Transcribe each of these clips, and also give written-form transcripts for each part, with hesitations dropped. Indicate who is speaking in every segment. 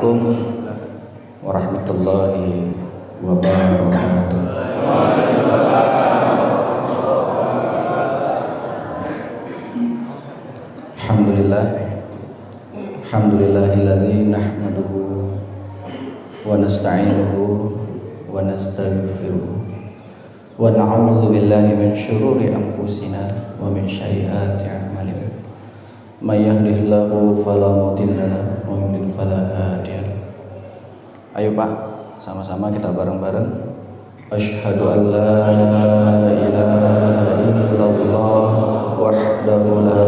Speaker 1: Assalamualaikum warahmatullahi wabarakatuh. Alhamdulillahilladzi nahmaduhu wa nasta'inuhu wa nastaghfiruh wa na'udzu billahi min syururi anfusina wa min sayyiati a'malina. May yahdihillahu fala mudilla lahu wa may yudlil fala hadiya lahu. Ayo Pak, sama-sama kita bareng-bareng. Asyhadu an la ilaha illallah wahdahu la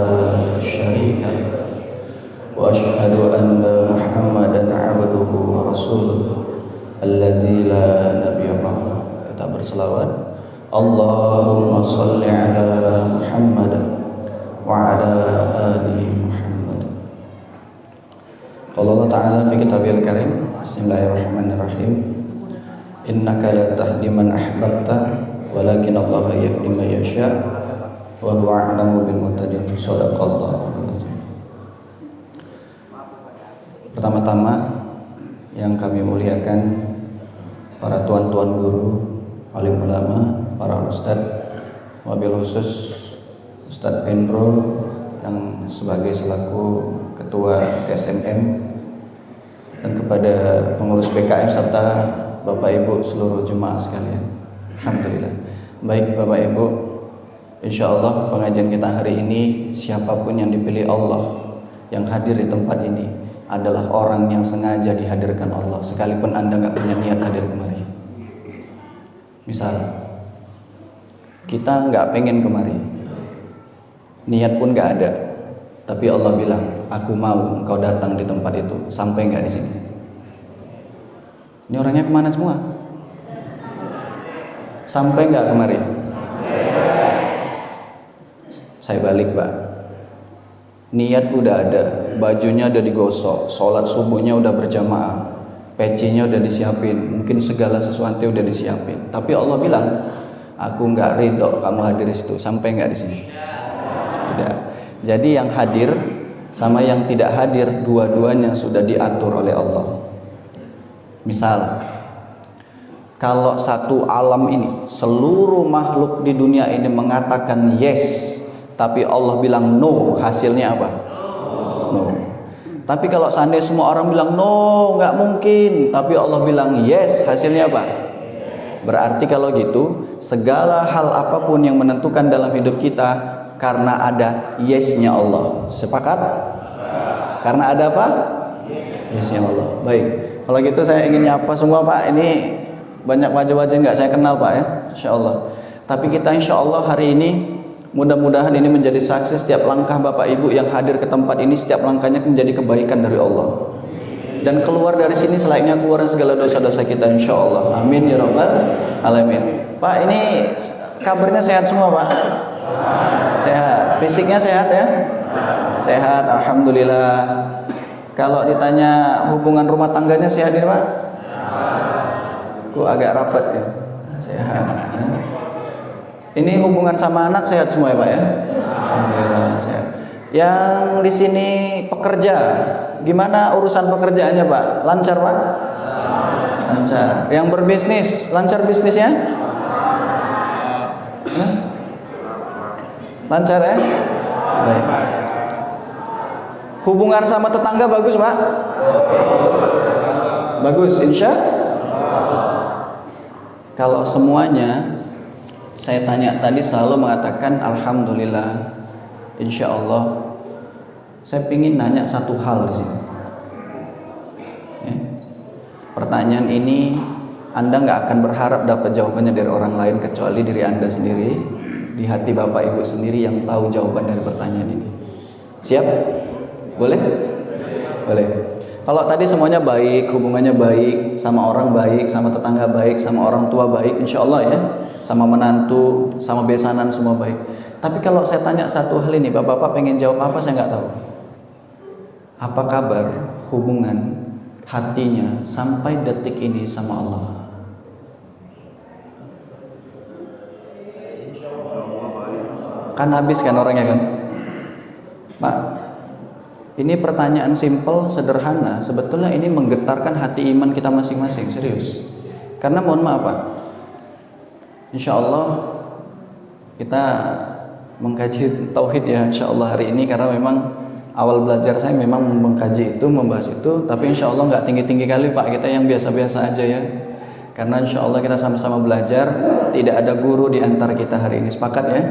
Speaker 1: syarika lahu wa asyhadu anna Muhammadan abduhu wa rasuluh alladzi la nabiyya ba'dahu. Kita berselawat. Allahumma shalli ala Muhammad wa ala ali Muhammad. Qala Allah Ta'ala fi kitabil karim. Bismillahirrahmanirrahim. Innaka la tahdi man ahbabta walakin Allah yahdi man yasha wa huwa a'lamu bil muhtadin. Shadaqallah. Pertama-tama yang kami muliakan para tuan-tuan guru, alim ulama, para ustadz, wabil khusus Ustadz Endro yang sebagai selaku ketua KSMM, dan kepada pengurus PKM serta Bapak Ibu seluruh jemaah sekalian. Alhamdulillah. Baik Bapak Ibu, insya Allah pengajian kita hari ini, siapapun yang dipilih Allah yang hadir di tempat ini adalah orang yang sengaja dihadirkan Allah, sekalipun Anda nggak punya niat hadir kemari. Misal kita nggak pengen kemari, niat pun nggak ada, tapi Allah bilang, aku mau engkau datang di tempat itu. Sampai nggak di sini? Ini orangnya kemana semua? Sampai nggak kemari? Saya balik Pak. Niat udah ada, bajunya udah digosok, sholat subuhnya udah berjamaah, pecinya udah disiapin, mungkin segala sesuatu udah disiapin. Tapi Allah bilang, aku nggak ridho kamu hadir di situ. Sampai nggak di sini? Tidak. Jadi yang hadir sama yang tidak hadir, dua-duanya sudah diatur oleh Allah. Misal, kalau satu alam ini, seluruh makhluk di dunia ini mengatakan yes, tapi Allah bilang no, hasilnya apa? No. Tapi kalau seandainya semua orang bilang no, nggak mungkin, tapi Allah bilang yes, hasilnya apa? Berarti kalau gitu, segala hal apapun yang menentukan dalam hidup kita karena ada yesnya Allah. Sepakat? Karena ada apa? Yesnya Allah. Baik. Kalau gitu saya ingin nyapa semua Pak. Ini banyak wajah-wajah nggak saya kenal Pak ya, Insya Allah. Tapi kita Insya Allah hari ini, mudah-mudahan ini menjadi saksi setiap langkah Bapak Ibu yang hadir ke tempat ini, setiap langkahnya menjadi kebaikan dari Allah. Dan keluar dari sini selayaknya keluar segala dosa-dosa kita Insya Allah. Amin ya Rabbal Alamin. Pak, ini kabarnya sehat semua Pak? Sehat. Fisiknya sehat ya? Sehat, Alhamdulillah. Kalau ditanya hubungan rumah tangganya sehat ya Pak? Kok agak rapat ya? Sehat. Ini hubungan sama anak sehat semua ya Pak ya? Alhamdulillah sehat. Yang di sini pekerja, gimana urusan pekerjaannya Pak? Lancar Pak? Lancar. Yang berbisnis, lancar bisnisnya? Lancar ya? Baik. Hubungan sama tetangga bagus Pak? Bagus, insya. Kalau semuanya saya tanya tadi selalu mengatakan Alhamdulillah, insya Allah. Saya ingin nanya satu hal di sini. Ya. Pertanyaan ini Anda nggak akan berharap dapat jawabannya dari orang lain kecuali diri Anda sendiri, di hati Bapak Ibu sendiri yang tahu jawaban dari pertanyaan ini. Siap? Boleh? Boleh. Kalau tadi semuanya baik, hubungannya baik, sama orang baik, sama tetangga baik, sama orang tua baik, insya Allah ya, sama menantu, sama besanan semua baik. Tapi kalau saya tanya satu hal ini, Bapak-bapak pengen jawab apa saya nggak tahu. Apa kabar hubungan hatinya sampai detik ini sama Allah? Kan habis kan orangnya kan, Pak? Ini pertanyaan simpel, sederhana. Sebetulnya ini menggetarkan hati iman kita masing-masing, serius. Karena mohon maaf Pak, insya Allah kita mengkaji tauhid ya, insya Allah hari ini. Karena memang awal belajar saya memang mengkaji itu, membahas itu. Tapi insya Allah nggak tinggi-tinggi kali Pak, kita yang biasa-biasa aja ya. Karena insya Allah kita sama-sama belajar, tidak ada guru di antara kita hari ini. Sepakat ya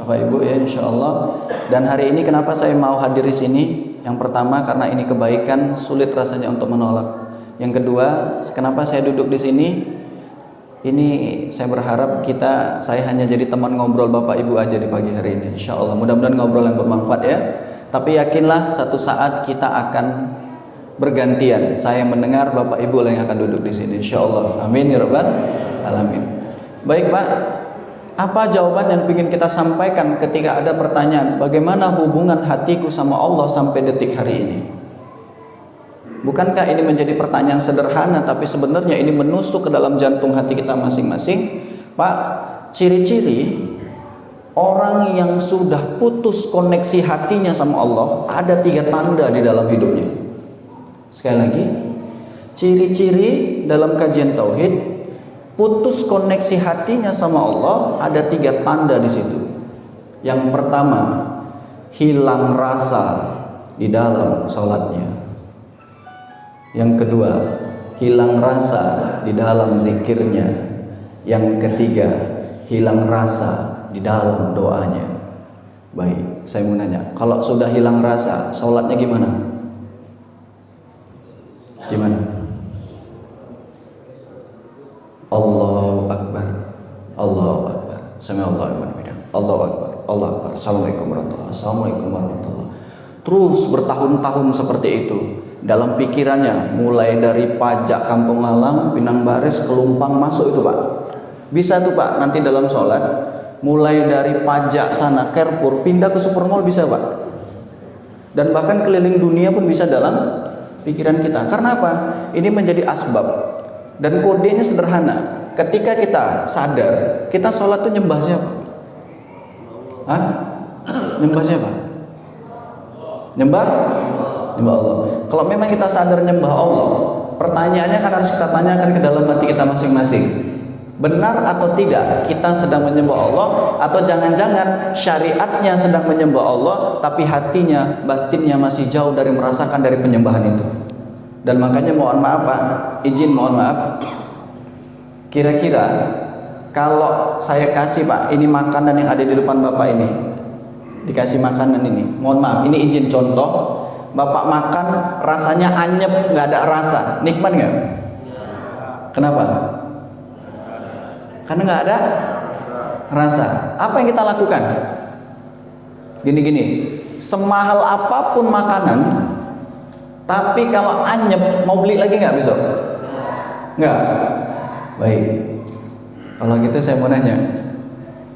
Speaker 1: Bapak Ibu ya, insya Allah. Dan hari ini kenapa saya mau hadir di sini? Yang pertama karena ini kebaikan, sulit rasanya untuk menolak. Yang kedua, kenapa saya duduk di sini? Ini saya berharap saya hanya jadi teman ngobrol Bapak Ibu aja di pagi hari ini. Insya Allah, mudah-mudahan ngobrol yang bermanfaat ya. Tapi yakinlah satu saat kita akan bergantian. Saya mendengar, Bapak Ibu yang akan duduk di sini. Insya Allah. Amin ya rabbal alamin. Baik Pak, apa jawaban yang ingin kita sampaikan ketika ada pertanyaan, bagaimana hubungan hatiku sama Allah sampai detik hari ini? Bukankah ini menjadi pertanyaan sederhana, tapi sebenarnya ini menusuk ke dalam jantung hati kita masing-masing? Pak, ciri-ciri orang yang sudah putus koneksi hatinya sama Allah, ada 3 tanda di dalam hidupnya. Sekali lagi, ciri-ciri dalam kajian tauhid, putus koneksi hatinya sama Allah, ada 3 tanda di situ. Yang pertama, hilang rasa di dalam sholatnya. Yang kedua, hilang rasa di dalam zikirnya. Yang ketiga, hilang rasa di dalam doanya. Baik, saya mau nanya, kalau sudah hilang rasa, sholatnya gimana? Gimana? Allahu Akbar, Allahu Akbar, Sami'allahu liman hamidah, Allahu Akbar, Allahu Akbar, Assalamualaikum warahmatullahi wabarakatuh, Assalamualaikum warahmatullahi wabarakatuh. Terus bertahun-tahun seperti itu. Dalam pikirannya, mulai dari pajak Kampung Lalang, Pinang Baris, Kelumpang masuk itu Pak. Bisa tuh Pak, nanti dalam sholat, mulai dari pajak sana, Carrefour, pindah ke Supermall bisa Pak. Dan bahkan keliling dunia pun bisa dalam pikiran kita. Karena apa? Ini menjadi asbab. Dan kodenya sederhana. Ketika kita sadar, kita sholat tuh nyembah siapa? Hah? Nyembah siapa? Nyembah Allah. Kalau memang kita sadar nyembah Allah, pertanyaannya kan harus kita tanyakan ke dalam hati kita masing-masing. Benar atau tidak kita sedang menyembah Allah, atau jangan-jangan syariatnya sedang menyembah Allah, tapi hatinya, batinnya masih jauh dari merasakan dari penyembahan itu. Dan makanya mohon maaf Pak, mohon maaf. Kira-kira kalau saya kasih Pak, ini makanan yang ada di depan Bapak ini, dikasih makanan ini, mohon maaf, ini izin contoh. Bapak makan rasanya anyep, nggak ada rasa, nikmat nggak? Kenapa? Karena nggak ada rasa. Apa yang kita lakukan? Gini-gini, semahal apapun makanan, tapi kalau anyep, mau beli lagi nggak besok? Nggak. Baik. Kalau gitu saya mau nanya,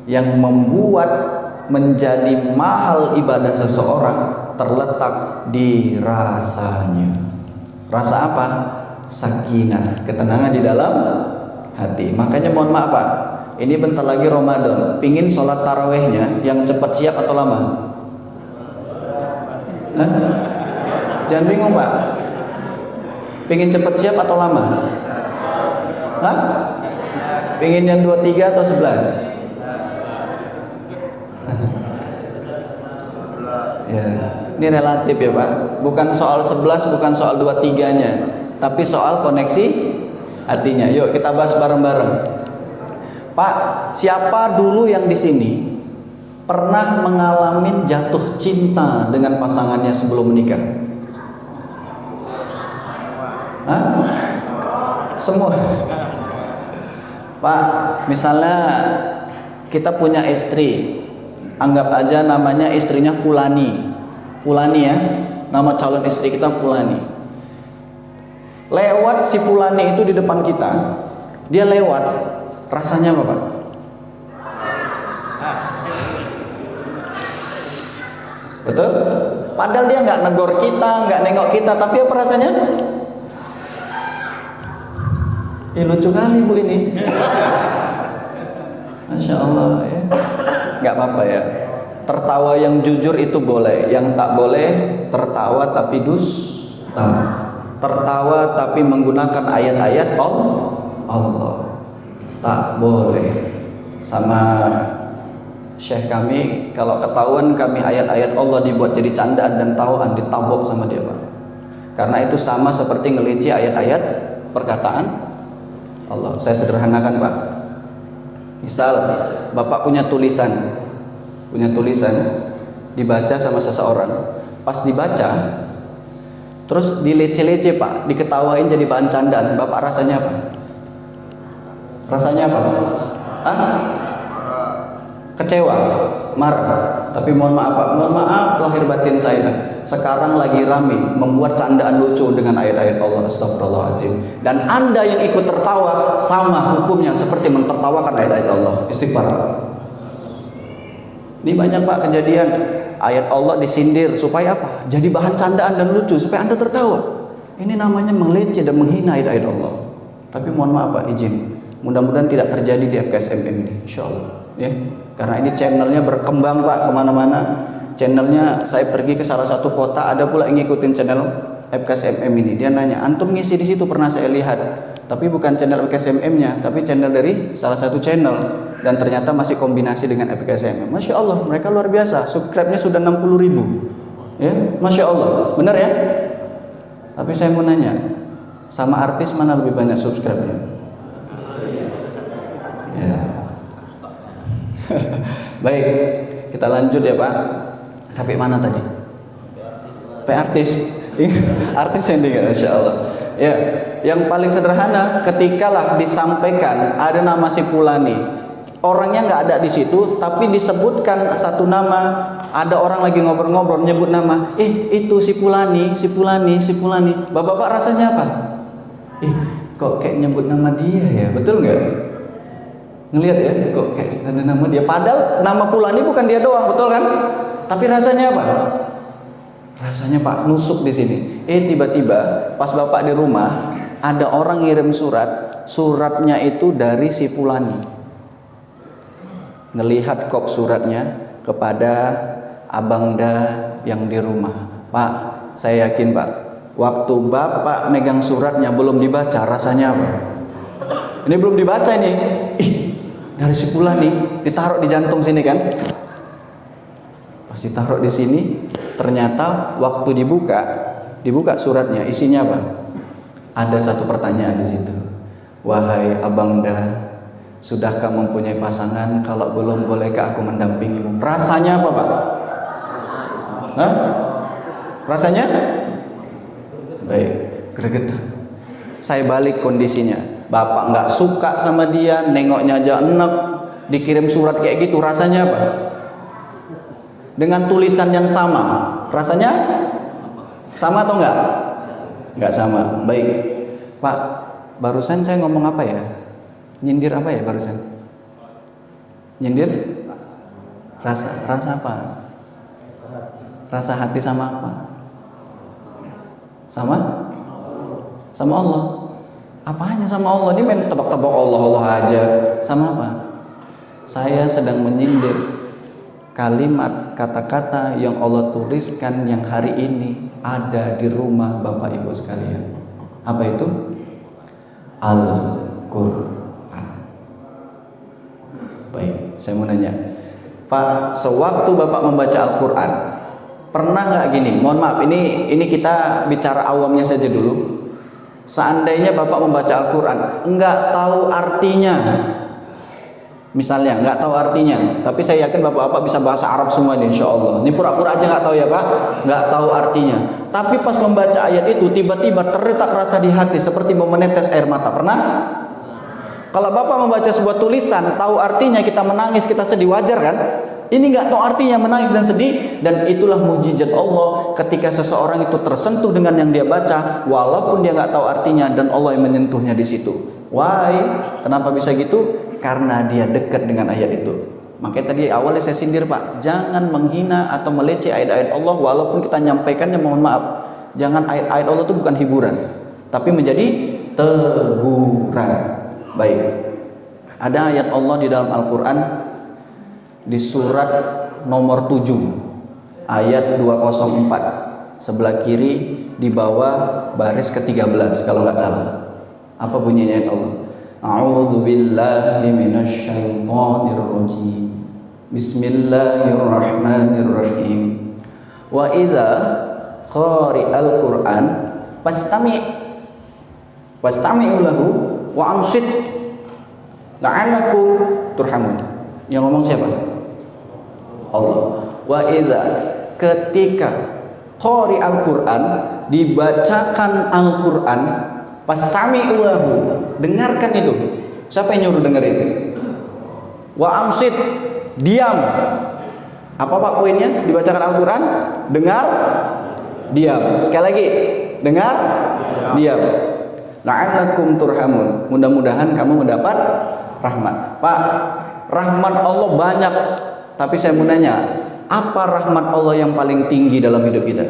Speaker 1: yang membuat menjadi mahal ibadah seseorang terletak di rasanya. Rasa apa? Sakinah, ketenangan di dalam hati. Makanya mohon maaf Pak, ini bentar lagi Ramadan, pingin sholat tarawehnya yang cepat siap atau lama? Hah? Jangan bingung Pak, pingin cepat siap atau lama? Hah? Pingin yang 23 atau 11? Ya, ini relatif ya Pak. Bukan soal 11, bukan soal 23-nya, tapi soal koneksi hatinya. Yuk kita bahas bareng-bareng. Pak, siapa dulu yang di sini pernah mengalami jatuh cinta dengan pasangannya sebelum menikah? Hah? Semua. Pak, misalnya kita punya istri, anggap aja namanya istrinya Fulani ya, nama calon istri kita Fulani. Lewat si Fulani itu di depan kita, dia lewat, rasanya apa Pak? Betul? Padahal dia nggak negor kita, nggak nengok kita, tapi apa rasanya? Lucu kali Bu ini. Masya Allah ya. Nggak apa-apa ya. Tertawa yang jujur itu boleh, yang tak boleh tertawa tapi dusta. Tertawa tapi menggunakan ayat-ayat Allah. Tak boleh. Sama Syekh kami, kalau ketahuan kami ayat-ayat Allah dibuat jadi candaan dan tawaan, ditabok sama dia, Pak. Karena itu sama seperti ngelinci ayat-ayat perkataan Allah. Saya sederhanakan, Pak. Misal Bapak punya tulisan dibaca sama seseorang. Pas dibaca terus dilece-lece, Pak, diketawain jadi bahan candaan. Bapak rasanya apa? Rasanya apa? Kecewa, marah. Tapi mohon maaf, Pak, mohon maaf lahir batin saya. Sekarang lagi rame membuat candaan lucu dengan ayat-ayat Allah. Astagfirullahaladzim. Dan Anda yang ikut tertawa sama hukumnya seperti mentertawakan ayat-ayat Allah. Istighfar. Ini banyak, Pak, kejadian ayat Allah disindir supaya apa? Jadi bahan candaan dan lucu supaya Anda tertawa. Ini namanya melece dan menghina ayat-ayat Allah. Tapi mohon maaf, Pak, izin. Mudah-mudahan tidak terjadi di FKSMM ini, insyaallah. Ya, karena ini channelnya berkembang, Pak, kemana-mana. Channelnya saya pergi ke salah satu kota, ada pula yang ngikutin channel FKSMM ini. Dia nanya, antum ngisi di situ, pernah saya lihat. Tapi bukan channel FKSMM-nya, tapi channel dari salah satu channel. Dan ternyata masih kombinasi dengan FKSMM. Masya Allah, mereka luar biasa. Subscribe-nya sudah 60.000. Ya, Masya Allah, benar ya? Tapi saya mau nanya, sama artis mana lebih banyak subscribe-nya? Ya. Baik, kita lanjut ya, Pak. Sampai mana tadi? Sampai artis. Artis yang tinggal, Masya Allah. Ya, yang paling sederhana ketikalah disampaikan ada nama si fulani. Orangnya nggak ada di situ, tapi disebutkan satu nama. Ada orang lagi ngobrol-ngobrol, nyebut nama. Itu si fulani. Bapak-bapak rasanya apa? Kok kayak nyebut nama dia ya? Betul nggak? Ngelihat ya, kok kayak ada nama dia. Padahal nama fulani bukan dia doang, betul kan? Tapi rasanya apa? Rasanya, Pak, nusuk di sini. Tiba-tiba pas Bapak di rumah ada orang ngirim surat. Suratnya itu dari si fulani. Ngelihat kop suratnya kepada Abang Da yang di rumah. Pak, saya yakin, Pak, waktu Bapak megang suratnya belum dibaca, rasanya apa? Ini belum dibaca ini. Dari si fulani, ditaruh di jantung sini kan? Pas ditaruh di sini, ternyata waktu dibuka suratnya, isinya apa? Ada satu pertanyaan di situ. Wahai Abang Da, sudahkah mempunyai pasangan? Kalau belum, bolehkah aku mendampingimu? Rasanya apa, Pak? Hah? Rasanya? Baik, gregetan. Saya balik kondisinya. Bapak nggak suka sama dia, nengoknya aja enek, dikirim surat kayak gitu, rasanya apa? Dengan tulisan yang sama, rasanya sama atau enggak? Enggak sama. Baik, Pak, barusan saya ngomong apa ya? Nyindir apa ya barusan? Nyindir? Rasa apa? Rasa hati sama apa? Sama Allah. Apanya sama Allah? Ini main tebak-tebak Allah aja. Sama apa? Saya sedang menyindir kalimat, kata-kata yang Allah tuliskan yang hari ini ada di rumah Bapak Ibu sekalian. Apa itu? Al-Quran. Baik, saya mau nanya, Pak, sewaktu Bapak membaca Al-Quran, pernah nggak gini? Mohon maaf, ini kita bicara awamnya saja dulu. Seandainya Bapak membaca Al-Quran nggak tahu artinya, misalnya nggak tahu artinya, tapi saya yakin bapak-bapak bisa bahasa Arab semua nih, insya Allah. Ini pura-pura aja nggak tahu ya, Pak, nggak tahu artinya. Tapi pas membaca ayat itu tiba-tiba terdetak rasa di hati seperti mau menetes air mata. Pernah? Kalau bapak membaca sebuah tulisan tahu artinya, kita menangis, kita sedih, wajar kan? Ini nggak tahu artinya, menangis dan sedih. Dan itulah mujizat Allah ketika seseorang itu tersentuh dengan yang dia baca, walaupun dia nggak tahu artinya, dan Allah yang menyentuhnya di situ. Why? Kenapa bisa gitu? Karena dia dekat dengan ayat itu. Makanya tadi awalnya saya sindir, Pak, jangan menghina atau meleceh ayat-ayat Allah, walaupun kita nyampaikannya, mohon maaf, jangan ayat-ayat Allah itu bukan hiburan, tapi menjadi teguran. Baik, ada ayat Allah di dalam Al-Quran di surat nomor 7 ayat 204 sebelah kiri di bawah baris ke-13 kalau nggak salah. Apa bunyinya ayat Allah? A'udzu billahi minasyaitonir rajim. Bismillahirrahmanirrahim. Wa idza qari'al Qur'an fastami'u lahu wa ansit la'allakum turhamun. Yang ngomong siapa? Allah. Wa idza, ketika qari'al Qur'an, dibacakan Al-Qur'an, fastami'u lahu, dengarkan itu. Siapa yang nyuruh dengerin? Wa ansit, diam. Apa Pak poinnya? Dibacakan Al-Qur'an, dengar, diam. Sekali lagi, dengar, diam. La'allakum turhamun. Mudah-mudahan kamu mendapat rahmat. Pak, rahmat Allah banyak, tapi saya mau nanya, apa rahmat Allah yang paling tinggi dalam hidup kita?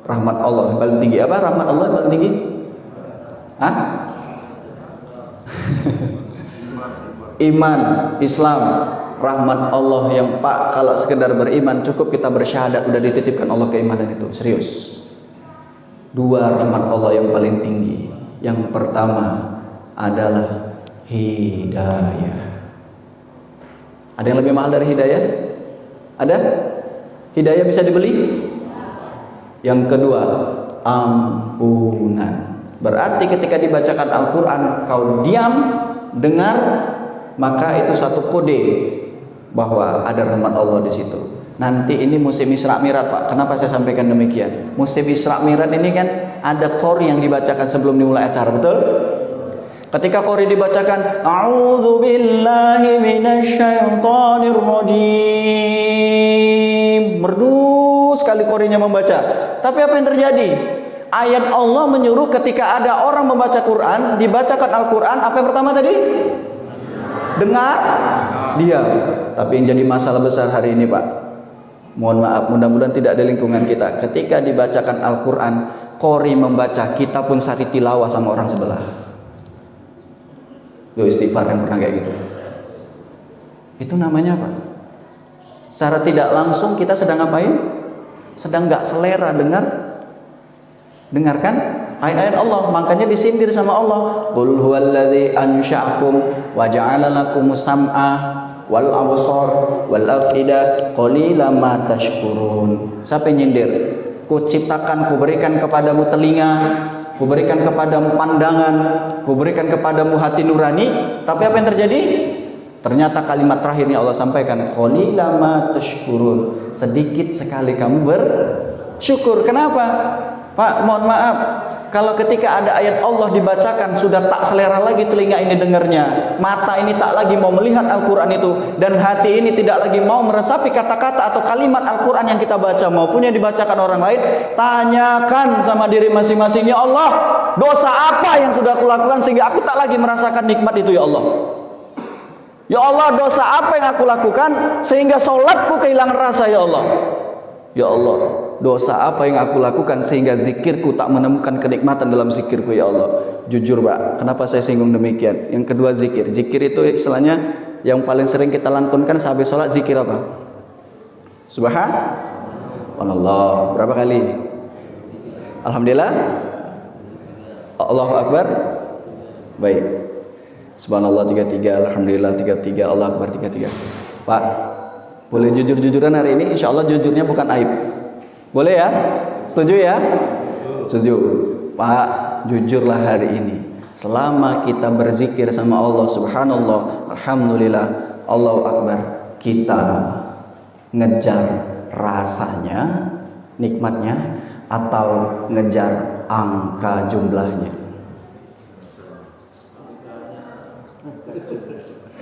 Speaker 1: Rahmat Allah yang paling tinggi apa? Rahmat Allah yang paling tinggi? Hah? Iman, Islam. Rahmat Allah yang Pak, kalau sekedar beriman cukup kita bersyahadat udah dititipkan Allah keimanan itu. Serius. Dua rahmat Allah yang paling tinggi. Yang pertama adalah hidayah. Ada yang lebih mahal dari hidayah? Ada? Hidayah bisa dibeli? Yang kedua, ampunan. Berarti ketika dibacakan Al-Quran kau diam, dengar, maka itu satu kode bahwa ada rahmat Allah di situ. Nanti ini musim Isra Mi'raj Pak. Kenapa saya sampaikan demikian? Musim Isra Mi'raj ini kan ada qori yang dibacakan sebelum dimulai acara, betul? Ketika qori dibacakan, A'udzu billahi minasyaitonir rajim. Merdu sekali qorinya membaca. Tapi apa yang terjadi? Ayat Allah menyuruh ketika ada orang membaca Quran, dibacakan Al-Quran, apa yang pertama tadi? Dengar, diam. Tapi yang jadi masalah besar hari ini Pak, mohon maaf, mudah-mudahan tidak ada lingkungan kita. Ketika dibacakan Al-Quran, qori membaca, kita pun sari tilawah sama orang sebelah. Yo istighfar yang pernah kayak gitu. Itu namanya apa? Secara tidak langsung kita sedang ngapain? Sedang nggak selera dengarkan ayat-ayat Allah. Makanya disindir sama Allah. Qul huwallazi ansha'akum wa ja'ala lakumus sam'a wal absar wal afida qalilan ma tashkurun. Siapa yang nyindir? Ku ciptakan, ku berikan kepadamu telinga, ku berikan kepadamu pandangan, ku berikan kepadamu hati nurani. Tapi apa yang terjadi? Ternyata kalimat terakhirnya Allah sampaikan, qalilan ma tashkurun. Sedikit sekali kamu bersyukur. Kenapa? Pak, mohon maaf, kalau ketika ada ayat Allah dibacakan sudah tak selera lagi telinga ini dengarnya, mata ini tak lagi mau melihat Al-Quran itu, dan hati ini tidak lagi mau meresapi kata-kata atau kalimat Al-Quran yang kita baca maupun yang dibacakan orang lain. Tanyakan sama diri masing-masing, ya Allah, dosa apa yang sudah aku lakukan sehingga aku tak lagi merasakan nikmat itu, ya Allah. Ya Allah, dosa apa yang aku lakukan sehingga sholatku kehilangan rasa, ya Allah. Ya Allah, dosa apa yang aku lakukan sehingga zikirku tak menemukan kenikmatan dalam zikirku, ya Allah. Jujur Pak, kenapa saya singgung demikian? Yang kedua zikir. Zikir itu istilahnya yang paling sering kita lantunkan sehabis sholat, zikir apa? Subhanallah. Berapa kali? Alhamdulillah. Allahu Akbar. Baik. Subhanallah 33, Alhamdulillah 33, Allah Akbar 33. Pak, boleh jujur-jujuran hari ini? Insya Allah jujurnya bukan aib. Boleh ya? Setuju ya? Setuju. Pak, jujurlah hari ini. Selama kita berzikir sama Allah, subhanallah, alhamdulillah, Allahu Akbar, kita ngejar rasanya, nikmatnya, atau ngejar angka jumlahnya?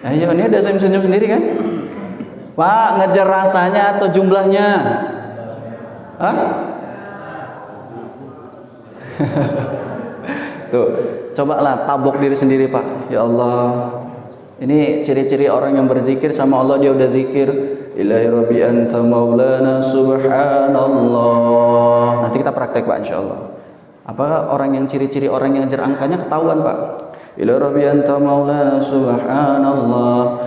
Speaker 1: Ayo, ini ada senyum-senyum sendiri kan? Pak, ngejar rasanya atau jumlahnya? Hah? Tuh, cobalah tabok diri sendiri Pak. Ya Allah, ini ciri-ciri orang yang berzikir sama Allah, dia udah zikir Ilahi Rabbi anta maulana subhanallah. Nanti kita praktek Pak insyaallah. Apakah orang yang ciri-ciri orang yang ngejar angkanya ketahuan Pak? Ilahi Rabbi anta maulana subhanallah.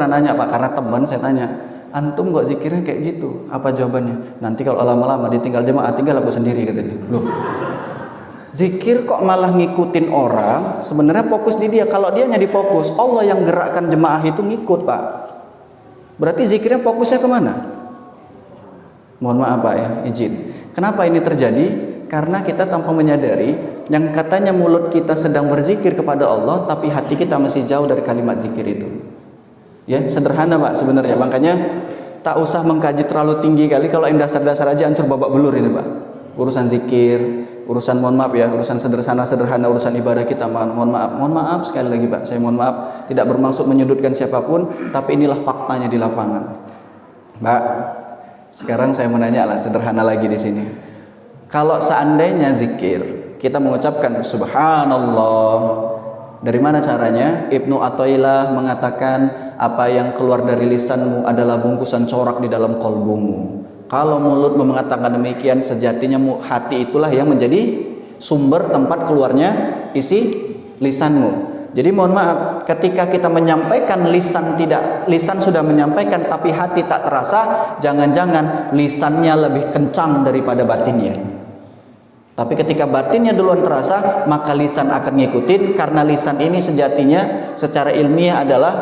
Speaker 1: pernah nanya Pak, karena teman saya tanya, antum kok zikirnya kayak gitu? Apa jawabannya? Nanti kalau lama-lama ditinggal jemaah, tinggal aku sendiri katanya. Loh, zikir kok malah ngikutin orang? Sebenarnya fokus di dia. Kalau dia nyadi fokus, Allah yang gerakkan jemaah itu ngikut Pak. Berarti zikirnya fokusnya kemana? Mohon maaf Pak ya, izin. Kenapa ini terjadi? Karena kita tanpa menyadari, yang katanya mulut kita sedang berzikir kepada Allah, tapi hati kita masih jauh dari kalimat zikir itu. Ya, sederhana Pak sebenarnya. Makanya tak usah mengkaji terlalu tinggi kali. Kalau yang dasar-dasar aja hancur babak belur ini Pak. Urusan zikir, urusan mohon maaf ya, urusan sederhana, urusan ibadah kita, mohon maaf sekali lagi Pak, saya mohon maaf, tidak bermaksud menyudutkan siapapun, tapi inilah faktanya di lapangan. Pak, sekarang saya mau nanya lah, sederhana lagi di sini. Kalau seandainya zikir, kita mengucapkan subhanallah, dari mana caranya? Ibnu Athaillah mengatakan, apa yang keluar dari lisanmu adalah bungkusan corak di dalam kolbumu. Kalau mulutmu mengatakan demikian, sejatinya hati itulah yang menjadi sumber tempat keluarnya isi lisanmu. Jadi mohon maaf, ketika kita menyampaikan lisan sudah menyampaikan tapi hati tak terasa, jangan-jangan lisannya lebih kencang daripada batinnya. Tapi ketika batinnya duluan terasa, maka lisan akan ngikutin, karena lisan ini sejatinya secara ilmiah adalah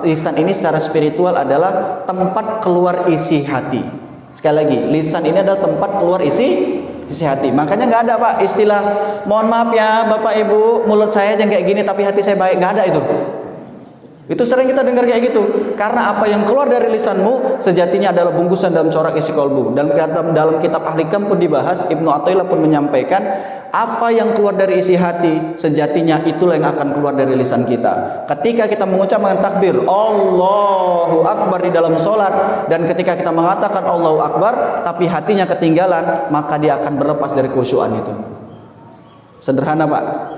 Speaker 1: lisan ini secara spiritual adalah tempat keluar isi hati. Sekali lagi, lisan ini adalah tempat keluar isi hati. Makanya nggak ada Pak istilah mohon maaf ya Bapak Ibu, mulut saya yang kayak gini tapi hati saya baik, nggak ada itu. Itu sering kita dengar kayak gitu. Karena apa yang keluar dari lisanmu sejatinya adalah bungkusan dalam corak isi kolbu. Dan dalam kitab Ahlikam pun dibahas, Ibnu Athaillah pun menyampaikan, apa yang keluar dari isi hati sejatinya itulah yang akan keluar dari lisan kita. Ketika kita mengucapkan takbir Allahu Akbar di dalam sholat, dan ketika kita mengatakan Allahu Akbar tapi hatinya ketinggalan, maka dia akan berlepas dari khusyuan itu. Sederhana Pak.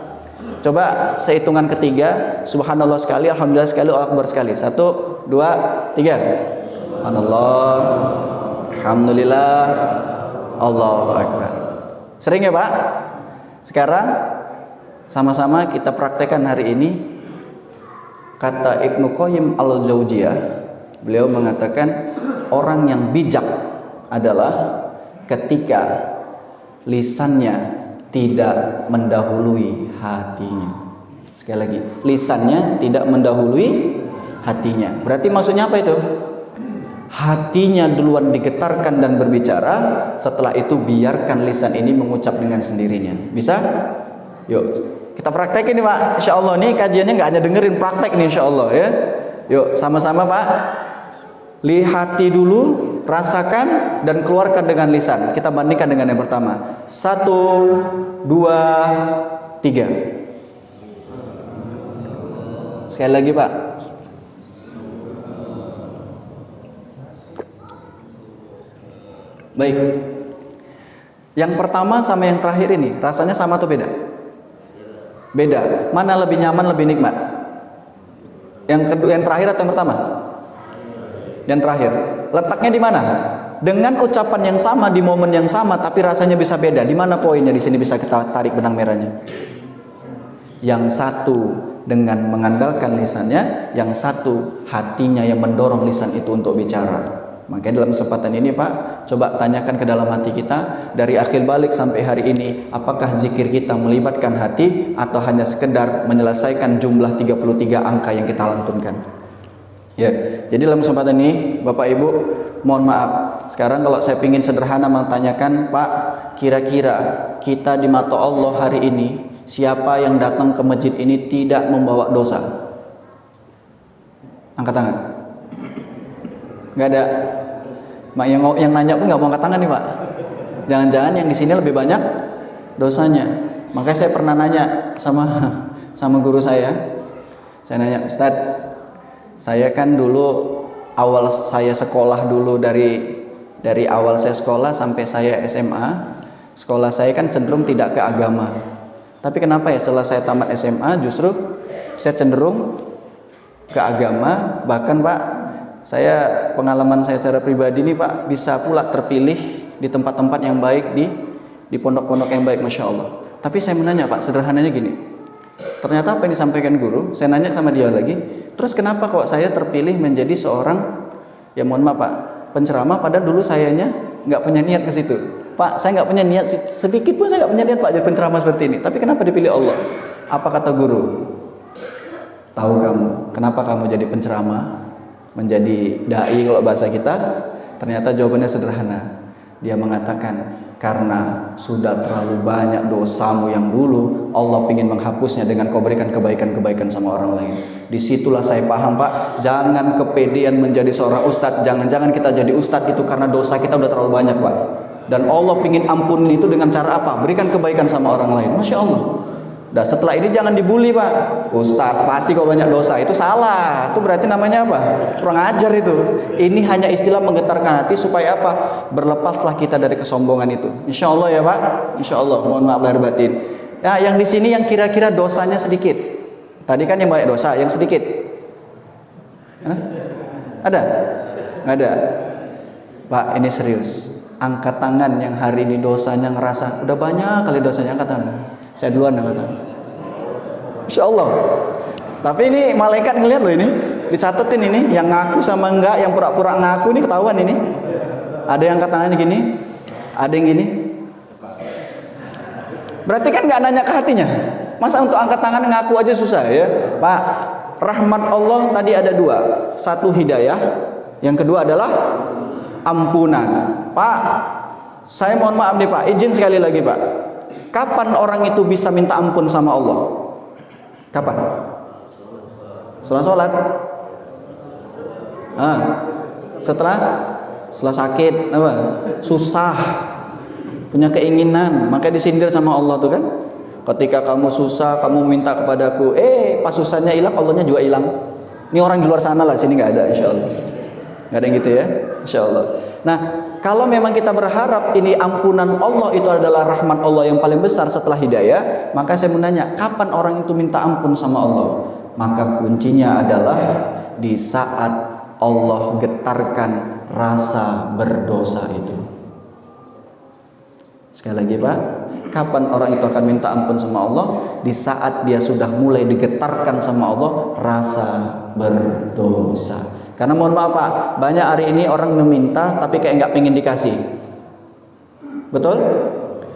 Speaker 1: Coba sehitungan ketiga, subhanallah sekali, alhamdulillah sekali, Allahu Akbar sekali. 1, 2, 3. Subhanallah, alhamdulillah, Allahu Akbar. Sering ya Pak? Sekarang sama-sama kita praktekkan hari ini. Kata Ibnu Qayyim al-Jauziyah, beliau mengatakan orang yang bijak adalah ketika lisannya tidak mendahului hatinya. Sekali lagi, lisannya tidak mendahului hatinya. Berarti maksudnya apa itu? Hatinya duluan digetarkan dan berbicara, setelah itu biarkan lisan ini mengucap dengan sendirinya. Bisa? Yuk, kita praktekin nih Pak. Insya Allah nih kajiannya nggak hanya dengerin, praktek nih Insya Allah ya. Yuk, sama-sama Pak. Hati dulu, rasakan dan keluarkan dengan lisan. Kita bandingkan dengan yang pertama. 1, 2, 3. Sekali lagi Pak. Baik. Yang pertama sama yang terakhir ini rasanya sama atau beda? Beda. Mana lebih nyaman, lebih nikmat? Yang kedua, yang terakhir atau yang pertama? Yang terakhir. Letaknya di mana? Dengan ucapan yang sama di momen yang sama tapi rasanya bisa beda. Di mana poinnya? Di sini bisa kita tarik benang merahnya. Yang satu dengan mengandalkan lisannya, yang satu hatinya yang mendorong lisan itu untuk bicara. Makanya dalam kesempatan ini Pak, coba tanyakan ke dalam hati kita, dari akhir balik sampai hari ini, apakah zikir kita melibatkan hati atau hanya sekedar menyelesaikan jumlah 33 angka yang kita lantunkan. Ya, jadi dalam kesempatan ini Bapak Ibu, mohon maaf. Sekarang kalau saya ingin sederhana menanyakan, Pak, kira-kira kita di mata Allah hari ini, siapa yang datang ke masjid ini tidak membawa dosa? Angkat tangan. Nggak ada. Yang nanya pun nggak mau angkat tangan nih Pak. Jangan-jangan yang di sini lebih banyak dosanya. Makanya saya pernah nanya sama guru saya. Saya nanya, Ustadz, saya kan dulu awal saya sekolah dulu dari awal saya sekolah sampai saya SMA, sekolah saya kan cenderung tidak ke agama. Tapi kenapa ya setelah saya tamat SMA justru saya cenderung ke agama. Bahkan Pak, pengalaman saya secara pribadi nih Pak, bisa pula terpilih di tempat-tempat yang baik, di pondok-pondok yang baik, Masya Allah. Tapi saya menanya Pak, sederhananya gini, Ternyata apa yang disampaikan guru, saya nanya sama dia lagi, terus kenapa kok saya terpilih menjadi seorang, ya mohon maaf Pak, penceramah, padahal dulu sayanya nggak punya niat ke situ. Pak, saya nggak punya niat, sedikit pun saya nggak punya niat Pak jadi penceramah seperti ini. Tapi kenapa dipilih Allah? Apa kata guru? Tahu kamu, kenapa kamu jadi penceramah, menjadi dai kalau bahasa kita? Ternyata jawabannya sederhana. Dia mengatakan, karena sudah terlalu banyak dosamu yang dulu, Allah ingin menghapusnya dengan kau berikan kebaikan-kebaikan sama orang lain. Disitulah saya paham Pak, jangan kepedean menjadi seorang ustadz. Jangan-jangan kita jadi ustadz itu karena dosa kita udah terlalu banyak Pak. Dan Allah ingin ampunin itu dengan cara apa? Berikan kebaikan sama orang lain. Masya Allah. Dan setelah ini jangan dibully Pak. Ustadz pasti kau banyak dosa, itu salah. Itu berarti namanya apa? Kurang ajar itu. Ini hanya istilah menggetarkan hati supaya apa? Berlepaslah kita dari kesombongan itu. Insya Allah ya Pak. Insya Allah. Mohon maaf lahir batin. Nah, yang di sini yang kira-kira dosanya sedikit. Tadi kan yang banyak dosa, yang sedikit. Hah? Ada? Nggak ada. Pak, ini serius. Angkat tangan yang hari ini dosanya ngerasa udah banyak kali dosanya, angkat tangan. Saya duluan angkat tangan. Insya Allah. Tapi ini malaikat ngeliat loh ini, dicatetin ini, yang ngaku sama enggak, yang pura-pura ngaku ini ketahuan ini. Ada yang angkat tangannya gini, ada yang gini. Berarti kan nggak nanya ke hatinya. Masa untuk angkat tangan ngaku aja susah ya, Pak. Rahmat Allah tadi ada dua, satu hidayah, yang kedua adalah ampunan. Pak, saya mohon maaf nih Pak, izin sekali lagi Pak. Kapan orang itu bisa minta ampun sama Allah? Kapan? Setelah sholat? Setelah sakit, apa? Susah, punya keinginan, maka disindir sama Allah tuh kan? Ketika kamu susah, kamu minta kepadaku, pas susahnya hilang, Allahnya juga hilang. Ini orang di luar sana lah, sini nggak ada, insya Allah. Nggak ada yang gitu ya, insya Allah. Nah, kalau memang kita berharap ini ampunan Allah itu adalah rahmat Allah yang paling besar setelah hidayah, maka saya menanya, kapan orang itu minta ampun sama Allah? Maka kuncinya adalah di saat Allah getarkan rasa berdosa itu. Sekali lagi Pak, kapan orang itu akan minta ampun sama Allah? Di saat dia sudah mulai digetarkan sama Allah rasa berdosa. Karena mohon maaf Pak, banyak hari ini orang meminta tapi kayak nggak pengen dikasih. Betul?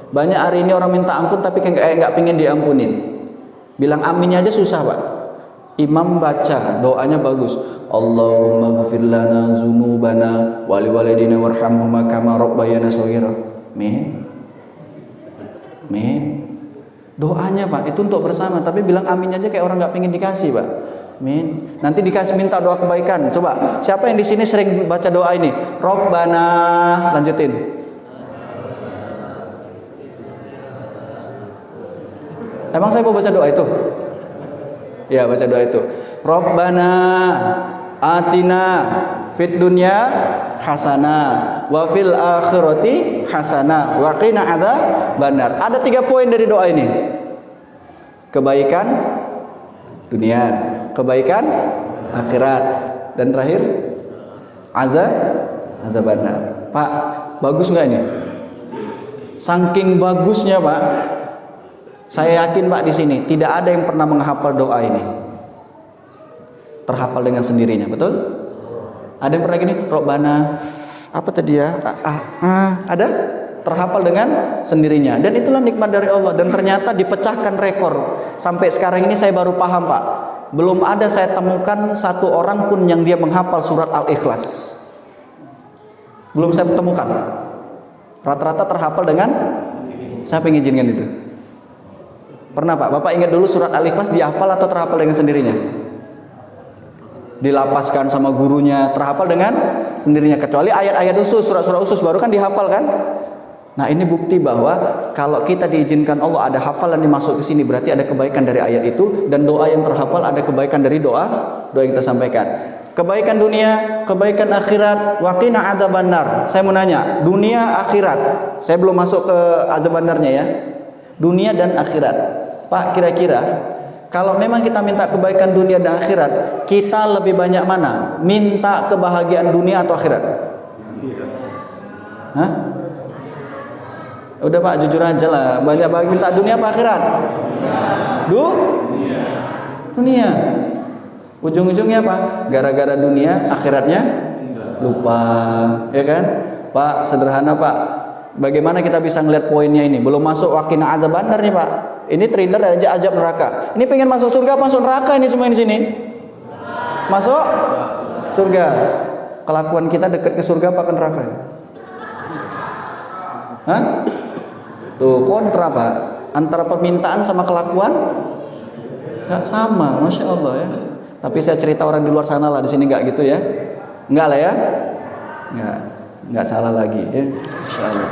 Speaker 1: Banyak hari ini orang minta ampun tapi kayak nggak pengen diampunin. Bilang aminnya aja susah Pak. Imam baca doanya bagus. Allahumma ghfir lana dzunubana wa liwalidina warhamhuma kama rabbayana shaghira. Amin. Doanya Pak itu untuk bersama, tapi bilang aminnya aja kayak orang nggak pengen dikasih Pak. Amin. Nanti dikasih minta doa kebaikan. Coba, siapa yang di sini sering baca doa ini? Robbana, lanjutin. Emang saya mau baca doa itu? Ya, baca doa itu. Robbana atina fid dunya hasanah wa fil akhirati hasanah wa qina adzabannar. Ada 3 poin dari doa ini. Kebaikan dunia, kebaikan akhirat, dan terakhir azabannar. Pak, bagus nggak ini? Saking bagusnya Pak, saya yakin Pak di sini tidak ada yang pernah menghafal doa ini. Terhafal dengan sendirinya, betul? Ada yang pernah gini, Robbana apa tadi ya? Ada? Terhafal dengan sendirinya. Dan itulah nikmat dari Allah. Dan ternyata dipecahkan rekor. Sampai sekarang ini saya baru paham Pak, belum ada saya temukan satu orang pun yang dia menghafal surat Al-Ikhlas. Belum saya temukan. Rata-rata terhafal dengan, siapa yang izinkan itu? Pernah Pak? Bapak ingat dulu surat Al-Ikhlas dihafal atau terhafal dengan sendirinya? Dilapaskan sama gurunya, terhafal dengan sendirinya. Kecuali ayat-ayat usus, surat-surat usus baru kan dihafal kan? Nah, ini bukti bahwa kalau kita diizinkan Allah ada hafalan dimasuk ke sini, berarti ada kebaikan dari ayat itu, dan doa yang terhafal ada kebaikan dari doa yang kita sampaikan. Kebaikan dunia, kebaikan akhirat, wa qina adzabannar. Saya mau nanya, dunia akhirat. Saya belum masuk ke adzabannarnya ya. Dunia dan akhirat. Pak, kira-kira kalau memang kita minta kebaikan dunia dan akhirat, kita lebih banyak mana? Minta kebahagiaan dunia atau akhirat? Hah? Udah Pak, jujur aja lah. Banyak minta dunia apa akhirat? Dunia. Ujung-ujungnya apa? Gara-gara dunia, akhiratnya lupa, ya kan? Pak, sederhana Pak. Bagaimana kita bisa ngeliat poinnya ini? Belum masuk wakina azab bandar nih Pak. Ini trailer aja azab neraka. Ini pengen masuk surga apa masuk neraka ini semua di sini? Masuk surga. Kelakuan kita dekat ke surga apa ke neraka? Hah? Tuh kontra Pak. Antara permintaan sama kelakuan nggak sama, masya Allah ya. Tapi saya cerita orang di luar sana lah, di sini nggak gitu ya. Nggak lah ya. Nggak salah lagi ya. Insya Allah.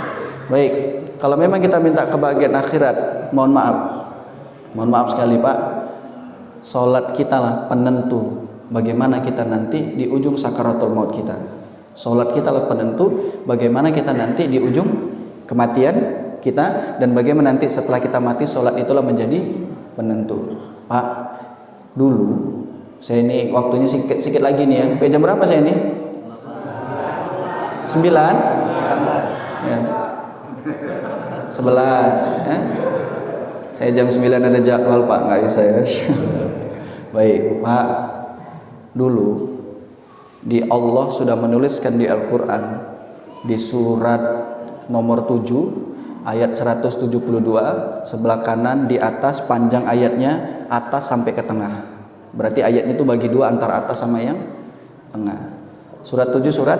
Speaker 1: Baik, kalau memang kita minta kebahagiaan akhirat, mohon maaf sekali Pak, sholat kita lah penentu bagaimana kita nanti di ujung sakaratul maut kita. Sholat kita lah penentu bagaimana kita nanti di ujung kematian kita, dan bagaimana nanti setelah kita mati sholat itulah menjadi penentu. Pak, dulu saya ini waktunya sedikit lagi nih ya. Sampai jam berapa saya ini? 9 ya. 11 ya. Saya jam 9 ada jadwal Pak, nggak bisa ya. Baik Pak, dulu di Allah sudah menuliskan di Al-Quran di surat nomor 7 ayat 172, sebelah kanan di atas, panjang ayatnya atas sampai ke tengah. Berarti ayatnya itu bagi dua, antara atas sama yang tengah. Surat 7 surat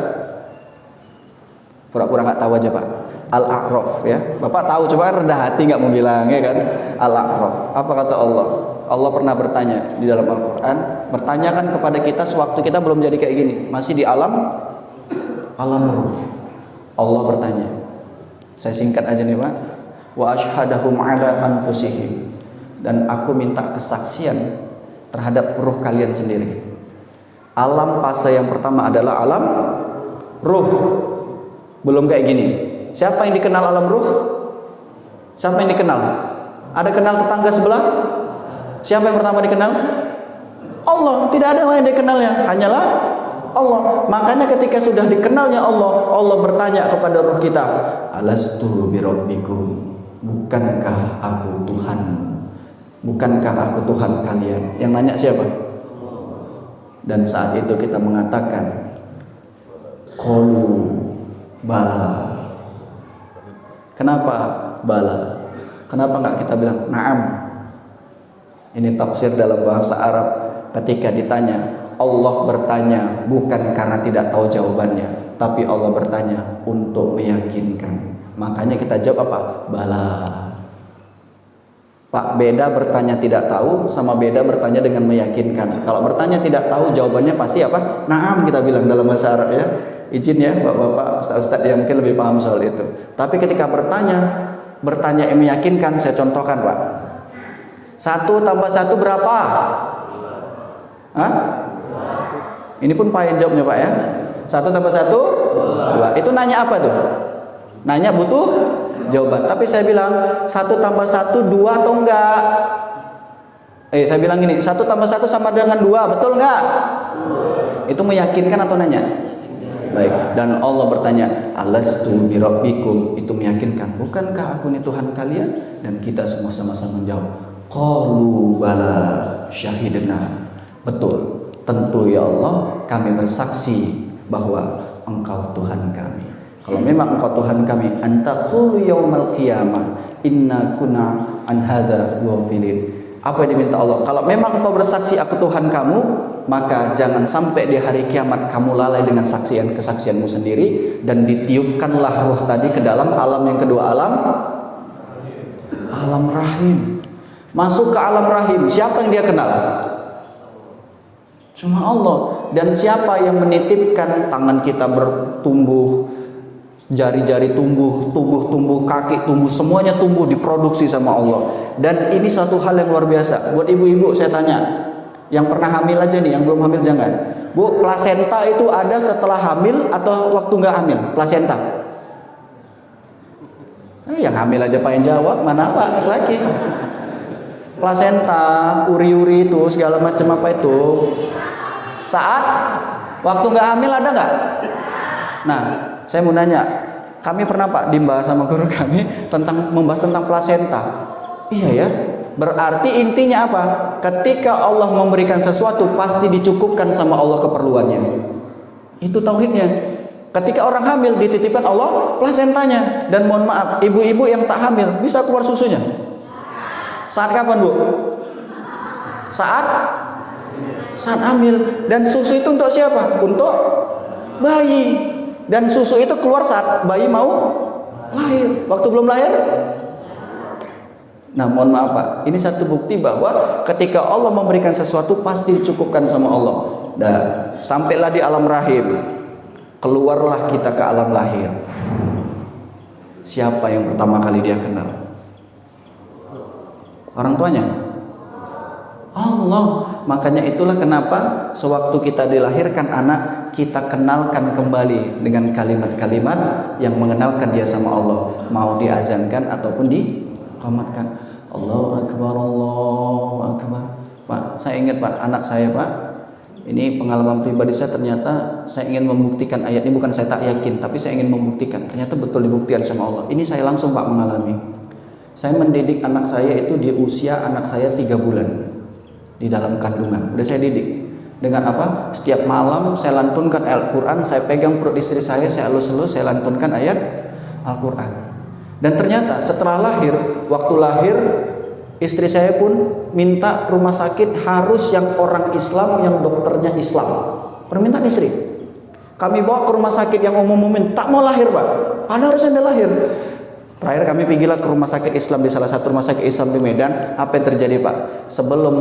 Speaker 1: pura-pura nggak tahu aja Pak. Al-A'raf ya. Bapak tahu, coba rendah hati nggak mau bilang ya kan. Al-A'raf. Apa kata Allah? Allah pernah bertanya di dalam Al-Quran, bertanyakan kepada kita sewaktu kita belum jadi kayak gini, masih di alam ruh. Allah bertanya. Saya singkat aja nih Pak. Wa ashhadahum ala anfusihim. Dan aku minta kesaksian terhadap ruh kalian sendiri. Alam fase yang pertama adalah alam ruh. Belum kayak gini. Siapa yang dikenal alam ruh? Siapa yang dikenal? Ada kenal tetangga sebelah? Siapa yang pertama dikenal? Allah. Tidak ada yang lain dikenalnya, hanyalah Allah. Makanya ketika sudah dikenalnya Allah, Allah bertanya kepada ruh kita, alastu birabbikum, bukankah aku Tuhanmu? Bukankah aku Tuhan kalian? Yang nanya siapa? Dan saat itu kita mengatakan, qalu bala. Kenapa bala? Kenapa enggak kita bilang na'am? Ini tafsir dalam bahasa Arab. Ketika ditanya, Allah bertanya bukan karena tidak tahu jawabannya, tapi Allah bertanya untuk meyakinkan. Makanya kita jawab apa? Bala. Pak, beda bertanya tidak tahu sama beda bertanya dengan meyakinkan. Kalau bertanya tidak tahu, jawabannya pasti apa? Na'am kita bilang dalam bahasa Arab ya. Izin ya Bapak-bapak, Ustaz-ustaz yang mungkin lebih paham soal itu. Tapi ketika bertanya yang meyakinkan, saya contohkan Pak. 1 tambah 1 berapa? Hah? Ini pun Pak yang jawabnya Pak ya. 1 tambah 1 2. Itu nanya apa tuh? Nanya butuh jawaban. Tapi saya bilang 1 tambah 1 2 atau enggak? Saya bilang gini, 1 tambah 1 sama dengan 2, betul enggak? Itu meyakinkan atau nanya? Baik. Dan Allah bertanya, alastu birabbikum, itu meyakinkan. Bukankah aku ini Tuhan kalian? Dan kita semua sama-sama menjawab, qalu bala syahidna. Betul, tentu ya Allah, kami bersaksi bahwa Engkau Tuhan kami. Kalau memang Engkau Tuhan kami, anta qulu yaumal qiyamah inna kunna an hadza ghafilin. Apa yang diminta Allah? Kalau memang Engkau bersaksi aku Tuhan kamu, maka jangan sampai di hari kiamat kamu lalai dengan kesaksianmu sendiri, dan ditiupkanlah ruh tadi ke dalam alam yang kedua, alam rahim. Masuk ke alam rahim, siapa yang dia kenal? Cuma Allah. Dan siapa yang menitipkan tangan kita bertumbuh, jari-jari tumbuh, tubuh tumbuh, kaki tumbuh, semuanya tumbuh, diproduksi sama Allah. Dan ini suatu hal yang luar biasa. Buat ibu-ibu saya tanya, yang pernah hamil aja nih, yang belum hamil jangan. Bu, plasenta itu ada setelah hamil atau waktu nggak hamil? Plasenta. Yang hamil aja Pak yang jawab, mana Pak lagi? Plasenta, uri-uri itu segala macam apa itu? Saat waktu nggak hamil ada nggak? Nah, saya mau nanya, kami pernah Pak membahas sama guru kami tentang plasenta. Iya ya, Berarti intinya apa? Ketika Allah memberikan sesuatu pasti dicukupkan sama Allah keperluannya. Itu tauhidnya. Ketika orang hamil dititipkan Allah plasentanya. Dan mohon maaf, ibu-ibu yang tak hamil bisa keluar susunya. Saat kapan, Bu? Saat hamil. Dan susu itu untuk siapa? Untuk bayi. Dan susu itu keluar saat bayi mau lahir. Waktu belum lahir. Nah, mohon maaf Pak, ini satu bukti bahwa ketika Allah memberikan sesuatu pasti dicukupkan sama Allah. Dan sampailah di alam rahim, keluarlah kita ke alam lahir. Siapa yang pertama kali dia kenal? Orang tuanya? Allah. Makanya itulah kenapa sewaktu kita dilahirkan anak, kita kenalkan kembali dengan kalimat-kalimat yang mengenalkan dia sama Allah. Mau diazankan ataupun diqamatkan. Allahu Akbar, Allahu Akbar. Pak, saya ingat Pak, anak saya Pak, ini pengalaman pribadi saya, ternyata saya ingin membuktikan ayat ini, bukan saya tak yakin, tapi saya ingin membuktikan. Ternyata betul dibuktikan sama Allah. Ini saya langsung Pak mengalami. Saya mendidik anak saya itu di usia anak saya 3 bulan. Di dalam kandungan, udah saya didik dengan apa? Setiap malam saya lantunkan Al-Quran, saya pegang perut istri saya elus-elus, saya lantunkan ayat Al-Quran. Dan ternyata setelah lahir, waktu lahir, istri saya pun minta rumah sakit harus yang orang Islam, yang dokternya Islam. Permintaan istri. Kami bawa ke rumah sakit yang umum-umumin, tak mau lahir Pak, padahal harusnya dia lahir. Terakhir kami pergilah ke rumah sakit Islam, di salah satu rumah sakit Islam di Medan. Apa yang terjadi Pak? Sebelum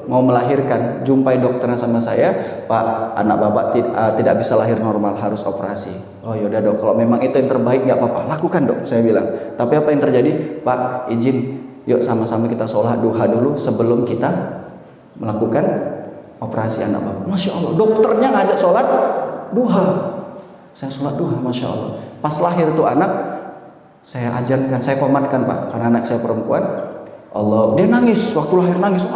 Speaker 1: mau melahirkan, jumpai dokternya sama saya, Pak, anak bapak tidak bisa lahir normal, harus operasi. Oh yaudah dok, kalau memang itu yang terbaik nggak apa-apa, lakukan dok, saya bilang. Tapi apa yang terjadi? Pak, izin, yuk sama-sama kita sholat duha dulu sebelum kita melakukan operasi anak bapak. Masya Allah, dokternya ngajak sholat duha. Saya sholat duha, Masya Allah. Pas lahir tuh anak, saya ajarkan, saya komatkan Pak, karena anak saya perempuan. Allah, dia nangis, waktu lahir nangis,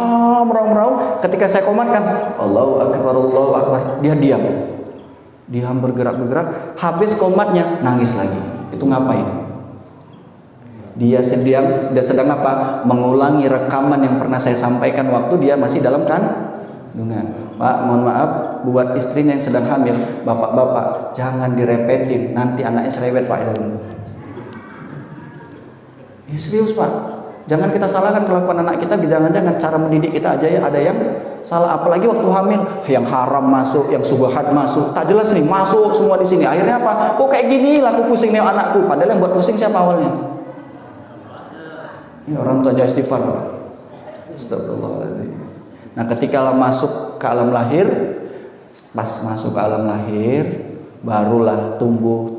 Speaker 1: meraung-meraung. Ketika saya komatkan, Allahu Akbar, Allahu Akbar, dia diam bergerak-bergerak. Habis komatnya nangis lagi. Itu ngapain? Dia sedang apa? Mengulangi rekaman yang pernah saya sampaikan waktu dia masih dalam kandungan. Pak, mohon maaf, buat istrinya yang sedang hamil, bapak-bapak jangan direpetin, nanti anaknya cerewet Pak. Ya, serius Pak, jangan kita salahkan kelakuan anak kita. Jangan-jangan cara mendidik kita aja ya ada yang salah. Apalagi waktu hamil, yang haram masuk, yang subhat masuk, tak jelas nih masuk semua di sini. Akhirnya apa? Kok kayak gini lah, aku pusing nih anakku. Padahal yang buat pusing siapa awalnya? Ini orang tua aja istighfar Pak. Astagfirullahaladzim. Nah, ketika masuk ke alam lahir, pas masuk ke alam lahir, barulah tumbuh,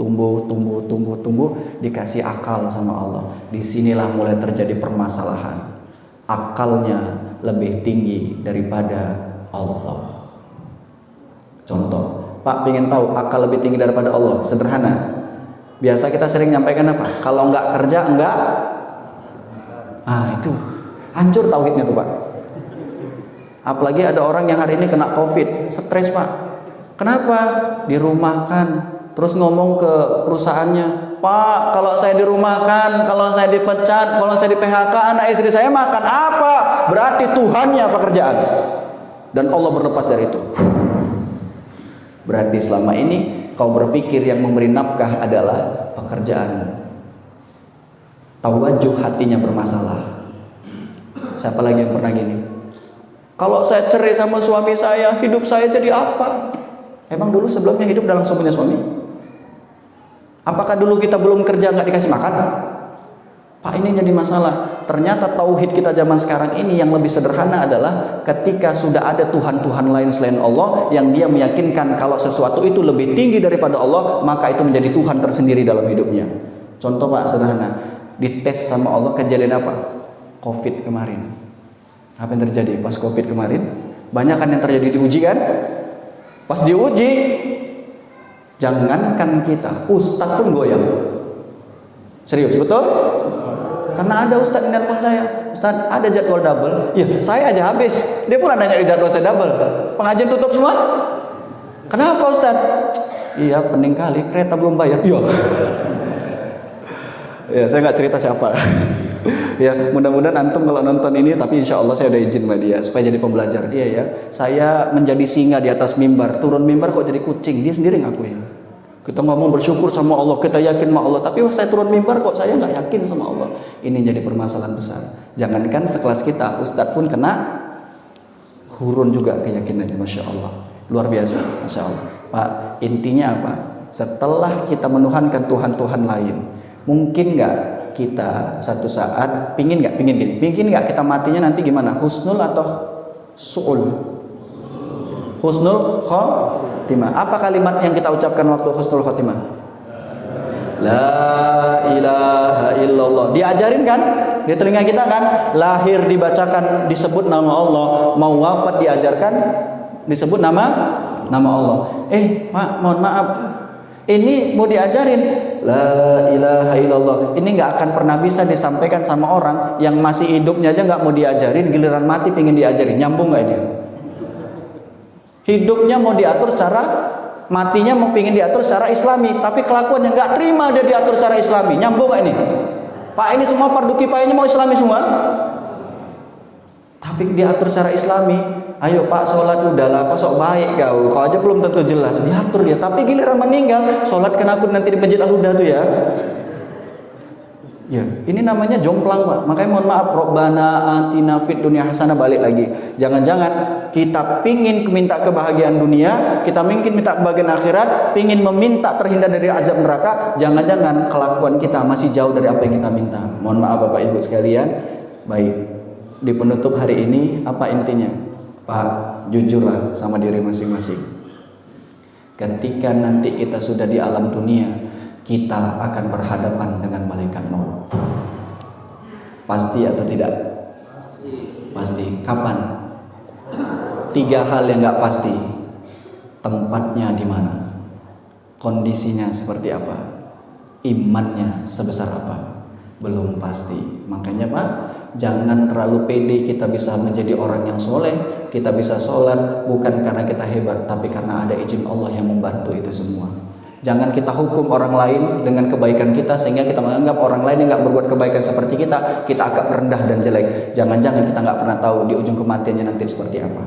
Speaker 1: dikasih akal sama Allah. Disinilah mulai terjadi permasalahan. Akalnya lebih tinggi daripada Allah. Contoh, Pak pengen tahu akal lebih tinggi daripada Allah? Sederhana. Biasa kita sering nyampaikan apa? Kalau nggak kerja enggak. Itu hancur tauhidnya tuh Pak. Apalagi ada orang yang hari ini kena COVID, stres Pak. Kenapa? Dirumahkan. Terus ngomong ke perusahaannya, Pak, kalau saya dirumahkan, kalau saya dipecat, kalau saya di PHK, anak istri saya makan apa? Berarti Tuhannya pekerjaan. Dan Allah berlepas dari itu. Berarti selama ini kau berpikir yang memberi nafkah adalah pekerjaan. Tawajuh hatinya bermasalah. Siapa lagi yang pernah gini? Kalau saya cerai sama suami saya, hidup saya jadi apa? Emang dulu sebelumnya hidup udah langsung punya suami? Apakah dulu kita belum kerja nggak dikasih makan? Pak, ini jadi masalah. Ternyata tauhid kita zaman sekarang ini yang lebih sederhana adalah ketika sudah ada Tuhan-Tuhan lain selain Allah yang dia meyakinkan kalau sesuatu itu lebih tinggi daripada Allah, maka itu menjadi Tuhan tersendiri dalam hidupnya. Contoh Pak, sederhana. Dites sama Allah, kejadian apa? COVID kemarin. Apa yang terjadi pas COVID kemarin? Banyak kan yang terjadi, diuji kan? Pas diuji, jangankan kita, ustadz pun goyang. Serius, betul? Karena ada ustadz yang nelpon saya, Ustadz ada jadwal double. Ya, saya aja habis. Dia pula nanya di jadwal saya double. Pengajian tutup semua? Kenapa ustadz? Iya, pening kali, kereta belum bayar. Iya. Ya, saya nggak cerita siapa. Ya, mudah-mudahan antum kalau nonton ini, tapi insya Allah saya udah izin sama dia supaya jadi pembelajar. Iya ya, saya menjadi singa di atas mimbar, turun mimbar kok jadi kucing, dia sendiri ngakuin. Kita ngomong bersyukur sama Allah, kita yakin sama Allah, tapi saya turun mimbar kok saya nggak yakin sama Allah. Ini jadi permasalahan besar. Jangankan sekelas kita, ustadz pun kena hurun juga keyakinannya, masya Allah, luar biasa, masya Allah. Pak, intinya apa? Setelah kita menuhankan Tuhan-Tuhan lain, mungkin nggak kita satu saat pingin nggak kita matinya nanti gimana? Husnul atau su'ul? Husnul khotimah. Apa kalimat yang kita ucapkan waktu husnul khotimah? La ilaha illallah. Diajarin kan di telinga kita kan? Lahir dibacakan, disebut nama Allah. Mau wafat diajarkan, disebut nama Allah. Mohon maaf. Ini mau diajarin la ilaha illallah. Ini nggak akan pernah bisa disampaikan sama orang yang masih hidupnya aja nggak mau diajarin, giliran mati pengen diajarin. Nyambung nggak ini? Hidupnya mau diatur secara, matinya mau pengen diatur secara Islami, tapi kelakuannya nggak terima dia diatur secara Islami. Nyambung nggak ini? Pak, ini semua fardu kifayahnya mau Islami semua, tapi diatur secara Islami. Ayo Pak, sholat udahlah, Pak sok baik kau aja belum tentu jelas, diatur dia. Tapi giliran meninggal, sholat kan aku nanti di Masjid Al-Huda tuh ya. Ya, ini namanya jomplang Pak. Makanya mohon maaf, Robbana atina fid dunya hasanah, balik lagi. Jangan-jangan kita pingin minta kebahagiaan dunia, kita mungkin minta kebahagiaan akhirat, pingin meminta terhindar dari azab neraka, jangan-jangan kelakuan kita masih jauh dari apa yang kita minta. Mohon maaf Bapak Ibu sekalian. Baik, di penutup hari ini apa intinya? Pak, jujurlah sama diri masing-masing. Ketika nanti kita sudah di alam dunia, kita akan berhadapan dengan malaikat maut. Pasti atau tidak? Pasti. Kapan? 3 hal yang nggak pasti. Tempatnya di mana? Kondisinya seperti apa? Imannya sebesar apa? Belum pasti. Makanya Pak, jangan terlalu pede kita bisa menjadi orang yang soleh. Kita bisa sholat bukan karena kita hebat, tapi karena ada izin Allah yang membantu itu semua. Jangan kita hukum orang lain dengan kebaikan kita, sehingga kita menganggap orang lain yang nggak berbuat kebaikan seperti kita agak rendah dan jelek. Jangan-jangan kita nggak pernah tahu di ujung kematiannya nanti seperti apa.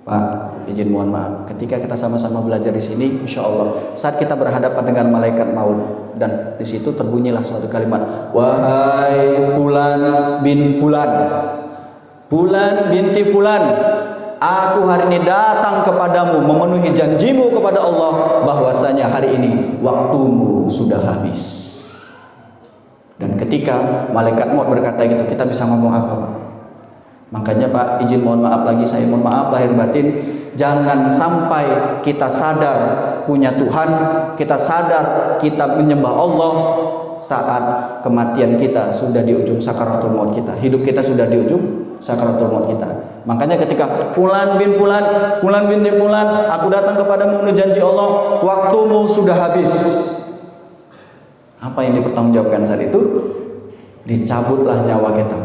Speaker 1: Pak, izin mohon maaf. Ketika kita sama-sama belajar di sini, insya Allah saat kita berhadapan dengan malaikat maut, dan di situ terbunyilah suatu kalimat, wahai Fulan bin Fulan, Fulan binti Fulan, aku hari ini datang kepadamu memenuhi janjimu kepada Allah bahwasanya hari ini waktumu sudah habis. Dan ketika malaikat maut berkata gitu, kita bisa ngomong apa Pak? Makanya Pak, izin mohon maaf lagi, saya mohon maaf lahir batin. Jangan sampai kita sadar punya Tuhan, kita sadar kita menyembah Allah saat kematian kita sudah di ujung sakaratul maut kita. Hidup kita sudah di ujung sakaratul maut kita. Makanya ketika Fulan bin Fulan, Fulan bin Fulan, aku datang kepadamu menurut janji Allah, waktumu sudah habis. Apa yang dipertanggungjawabkan saat itu? Dicabutlah nyawa kita.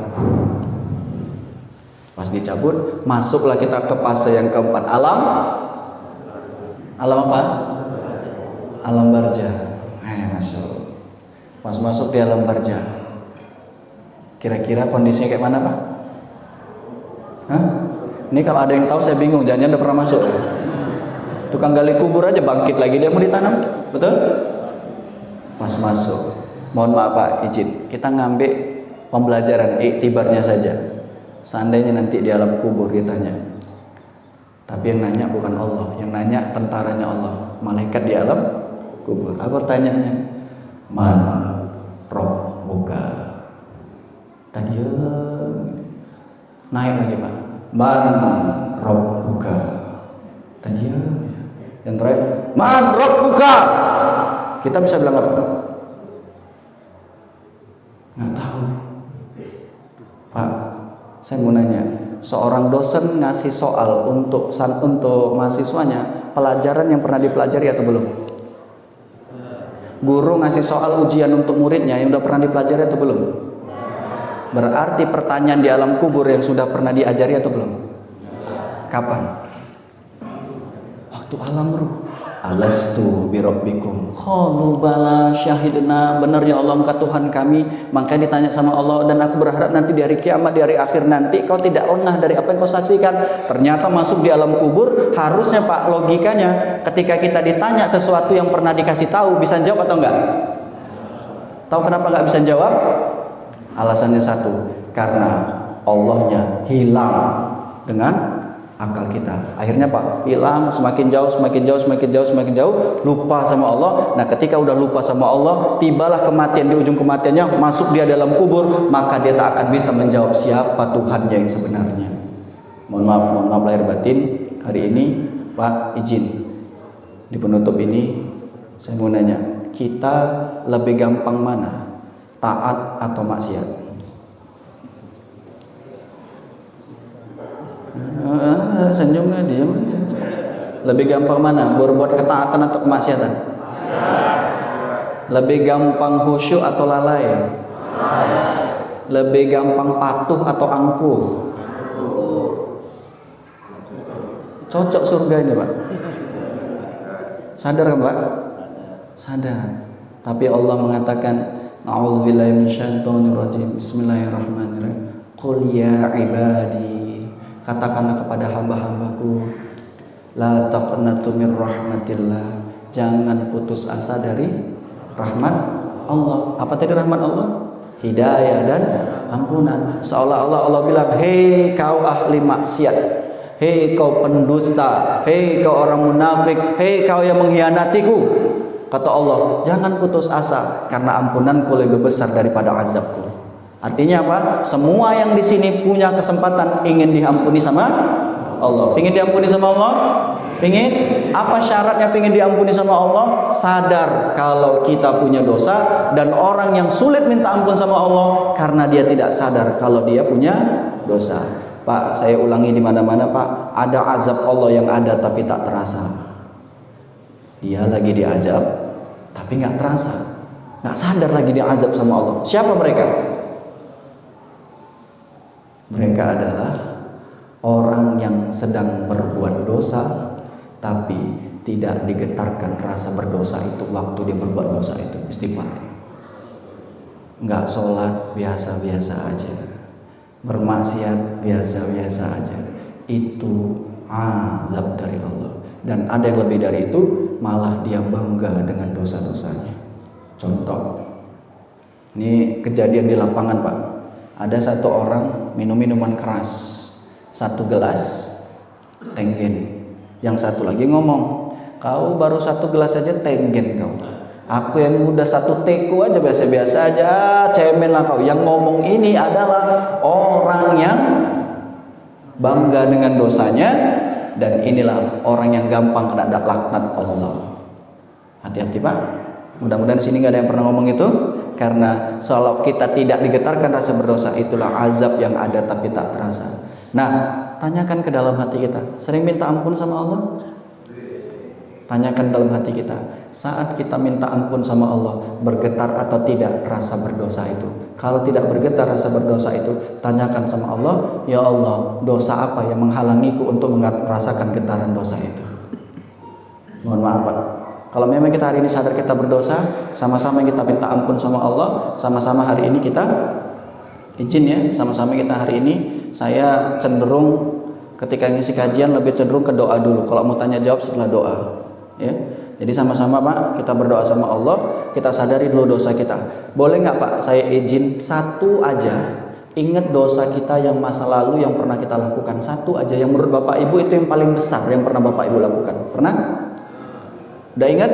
Speaker 1: Pas dicabut, masuklah kita ke fase yang keempat, alam apa? Alam barzah. Masuk. Pas masuk di alam barzah, kira-kira kondisinya kayak mana Pak? Hah? Ini kalau ada yang tahu saya bingung, jangan-jangan udah pernah masuk. Tukang gali kubur aja bangkit lagi, dia mau ditanam, betul? Pas masuk, mohon maaf Pak, izin, kita ngambil pembelajaran iktibarnya saja. Seandainya nanti di alam kubur ditanya, tapi yang nanya bukan Allah, yang nanya tentaranya Allah, malaikat di alam kubur. Apa pertanyaannya? Man Rabbuka. Tadi naik lagi Pak. Man Rabbuka. Tadi yang terakhir, Man Rabbuka. Kita bisa bilang apa? Nggak tahu. Pak, saya mau nanya, seorang dosen ngasih soal untuk mahasiswanya, pelajaran yang pernah dipelajari atau belum? Guru ngasih soal ujian untuk muridnya yang udah pernah dipelajari atau belum? Berarti pertanyaan di alam kubur yang sudah pernah diajari atau belum? Kapan? Waktu alam ruh. Alastu birabbikum? Qalu bala syahidna. Benar ya Allah, engkau Tuhan kami. Maka ditanya sama Allah, dan aku berharap nanti di hari kiamat, di hari akhir nanti kau tidak lengah dari apa yang kau saksikan. Ternyata masuk di alam kubur, harusnya Pak, logikanya ketika kita ditanya sesuatu yang pernah dikasih tahu, bisa jawab atau enggak? Tahu kenapa enggak bisa jawab? Alasannya satu, karena Allahnya hilang dengan akal kita. Akhirnya Pak, hilang, semakin jauh, lupa sama Allah. Nah, ketika udah lupa sama Allah, tibalah kematian, di ujung kematiannya masuk dia dalam kubur, maka dia tak akan bisa menjawab siapa Tuhannya yang sebenarnya. Mohon maaf lahir batin. Hari ini Pak, izin di penutup ini saya mau nanya, kita lebih gampang mana? Taat atau maksiat? Senyumnya diam aja. Lebih gampang mana? Berbuat ketaatan atau kemaksiatan? Lebih gampang khusyuk atau lalai? Lebih gampang patuh atau angkuh? Cocok surga ini Pak. Sadar kan Pak? Sadar. Tapi Allah mengatakan, a'udzubillahi minasyaitonirrajim. Bismillahirrahmanirrahim. Qul ya ibadi, katakanlah kepada hamba-hambaku, la taqnatu min rahmatillah, jangan putus asa dari rahmat Allah. Apa tadi rahmat Allah? Hidayah dan ampunan. Seolah-olah Allah bilang, hei kau ahli maksiat, hei kau pendusta, hei kau orang munafik, hei kau yang mengkhianatiku. Kata Allah, jangan putus asa, karena ampunanku lebih besar daripada azabku. Artinya apa? Semua yang di sini punya kesempatan ingin diampuni sama Allah. Ingin diampuni sama Allah? Ingin? Apa syaratnya ingin diampuni sama Allah? Sadar kalau kita punya dosa, dan orang yang sulit minta ampun sama Allah karena dia tidak sadar kalau dia punya dosa. Pak, saya ulangi di mana-mana Pak, ada azab Allah yang ada tapi tak terasa. Dia lagi diazab tapi nggak terasa, nggak sadar lagi diazab sama Allah. Siapa mereka? Mereka adalah orang yang sedang berbuat dosa tapi tidak digetarkan rasa berdosa itu waktu dia berbuat dosa itu. Istighfar, nggak sholat, biasa-biasa aja, bermaksiat, biasa-biasa aja, itu azab dari Allah. Dan ada yang lebih dari itu, malah dia bangga dengan dosa-dosanya. Contoh, ini kejadian di lapangan Pak. Ada satu orang minum minuman keras, satu gelas tenggen. Yang satu lagi ngomong, kau baru satu gelas aja tenggen kau. Aku yang udah satu teko aja biasa-biasa aja, cemen lah kau. Yang ngomong ini adalah orang yang bangga dengan dosanya, dan inilah orang yang gampang kena laknat Allah. Hati-hati Pak. Mudah-mudahan di sini nggak ada yang pernah ngomong itu. Karena kalau kita tidak digetarkan rasa berdosa, itulah azab yang ada tapi tak terasa. Nah, tanyakan ke dalam hati kita, sering minta ampun sama Allah? Tanyakan dalam hati kita, saat kita minta ampun sama Allah, bergetar atau tidak rasa berdosa itu? Kalau tidak bergetar rasa berdosa itu, tanyakan sama Allah, ya Allah, dosa apa yang menghalangiku untuk merasakan getaran dosa itu? Mohon maaf Pak. Kalau memang kita hari ini sadar kita berdosa, sama-sama kita minta ampun sama Allah, sama-sama hari ini kita izin ya, sama-sama kita hari ini, saya cenderung ketika ngisi kajian lebih cenderung ke doa dulu. Kalau mau tanya jawab setelah doa, ya. Jadi sama-sama Pak, kita berdoa sama Allah, kita sadari dulu dosa kita. Boleh nggak Pak, saya izin satu aja, ingat dosa kita yang masa lalu yang pernah kita lakukan, satu aja yang menurut Bapak Ibu itu yang paling besar yang pernah Bapak Ibu lakukan. Pernah? Udah ingat?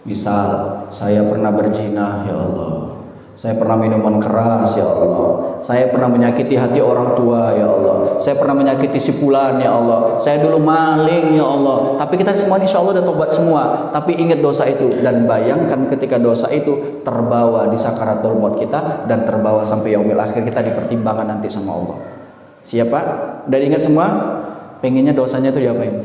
Speaker 1: Misal saya pernah berzina, ya Allah. Saya pernah minuman keras, ya Allah. Saya pernah menyakiti hati orang tua, ya Allah. Saya pernah menyakiti si fulan, ya Allah. Saya dulu maling, ya Allah. Tapi kita semua insya Allah udah tobat semua. Tapi ingat dosa itu, dan bayangkan ketika dosa itu terbawa di sakaratul maut kita, dan terbawa sampai yaumil akhir kita dipertimbangkan nanti sama Allah. Siapa? Udah ingat semua? Pengennya dosanya itu diapain?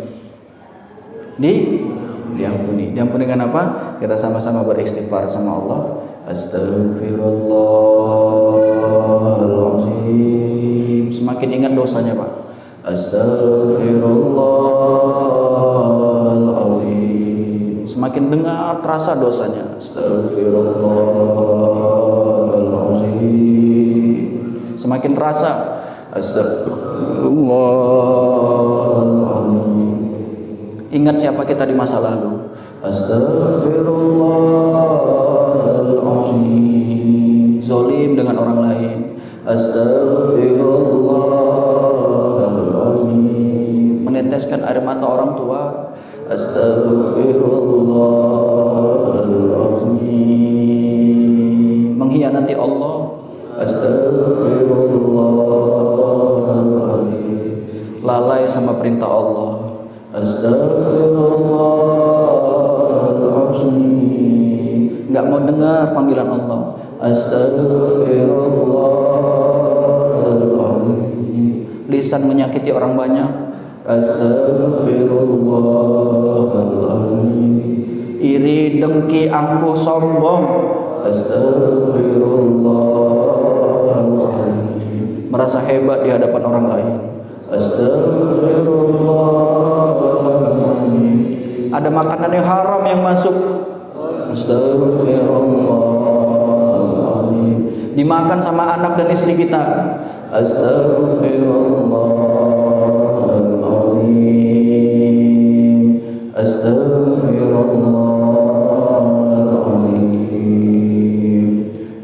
Speaker 1: Diampuni. Diampuni dengan apa? Kita sama-sama beristighfar sama Allah. Astaghfirullahaladzim. Semakin ingat dosanya Pak. Astaghfirullahaladzim. Semakin dengar terasa dosanya. Astaghfirullahaladzim. Semakin terasa. Astaghfirullahaladzim. Ingat siapa kita di masa lalu. Astaghfirullahaladzim. Zolim dengan orang lain. Astaghfirullahaladzim. Meneteskan air mata orang tua. Astaghfirullahaladzim. Mengkhianati Allah. Astaghfirullahaladzim. Lalai sama perintah Allah. Astaghfirullahaladzim. Enggak mau dengar panggilan Allah. Astaghfirullahaladzim. Lisan menyakiti orang banyak. Astaghfirullahaladzim. Iri, dengki, angkuh, sombong. Astaghfirullahaladzim. Merasa hebat di hadapan orang lain. Astaghfirullahaladzim. Ada makanan yang haram yang masuk. Astaghfirullahaladzim. Dimakan sama anak dan istri kita. Astaghfirullahaladzim. Astaghfirullahaladzim.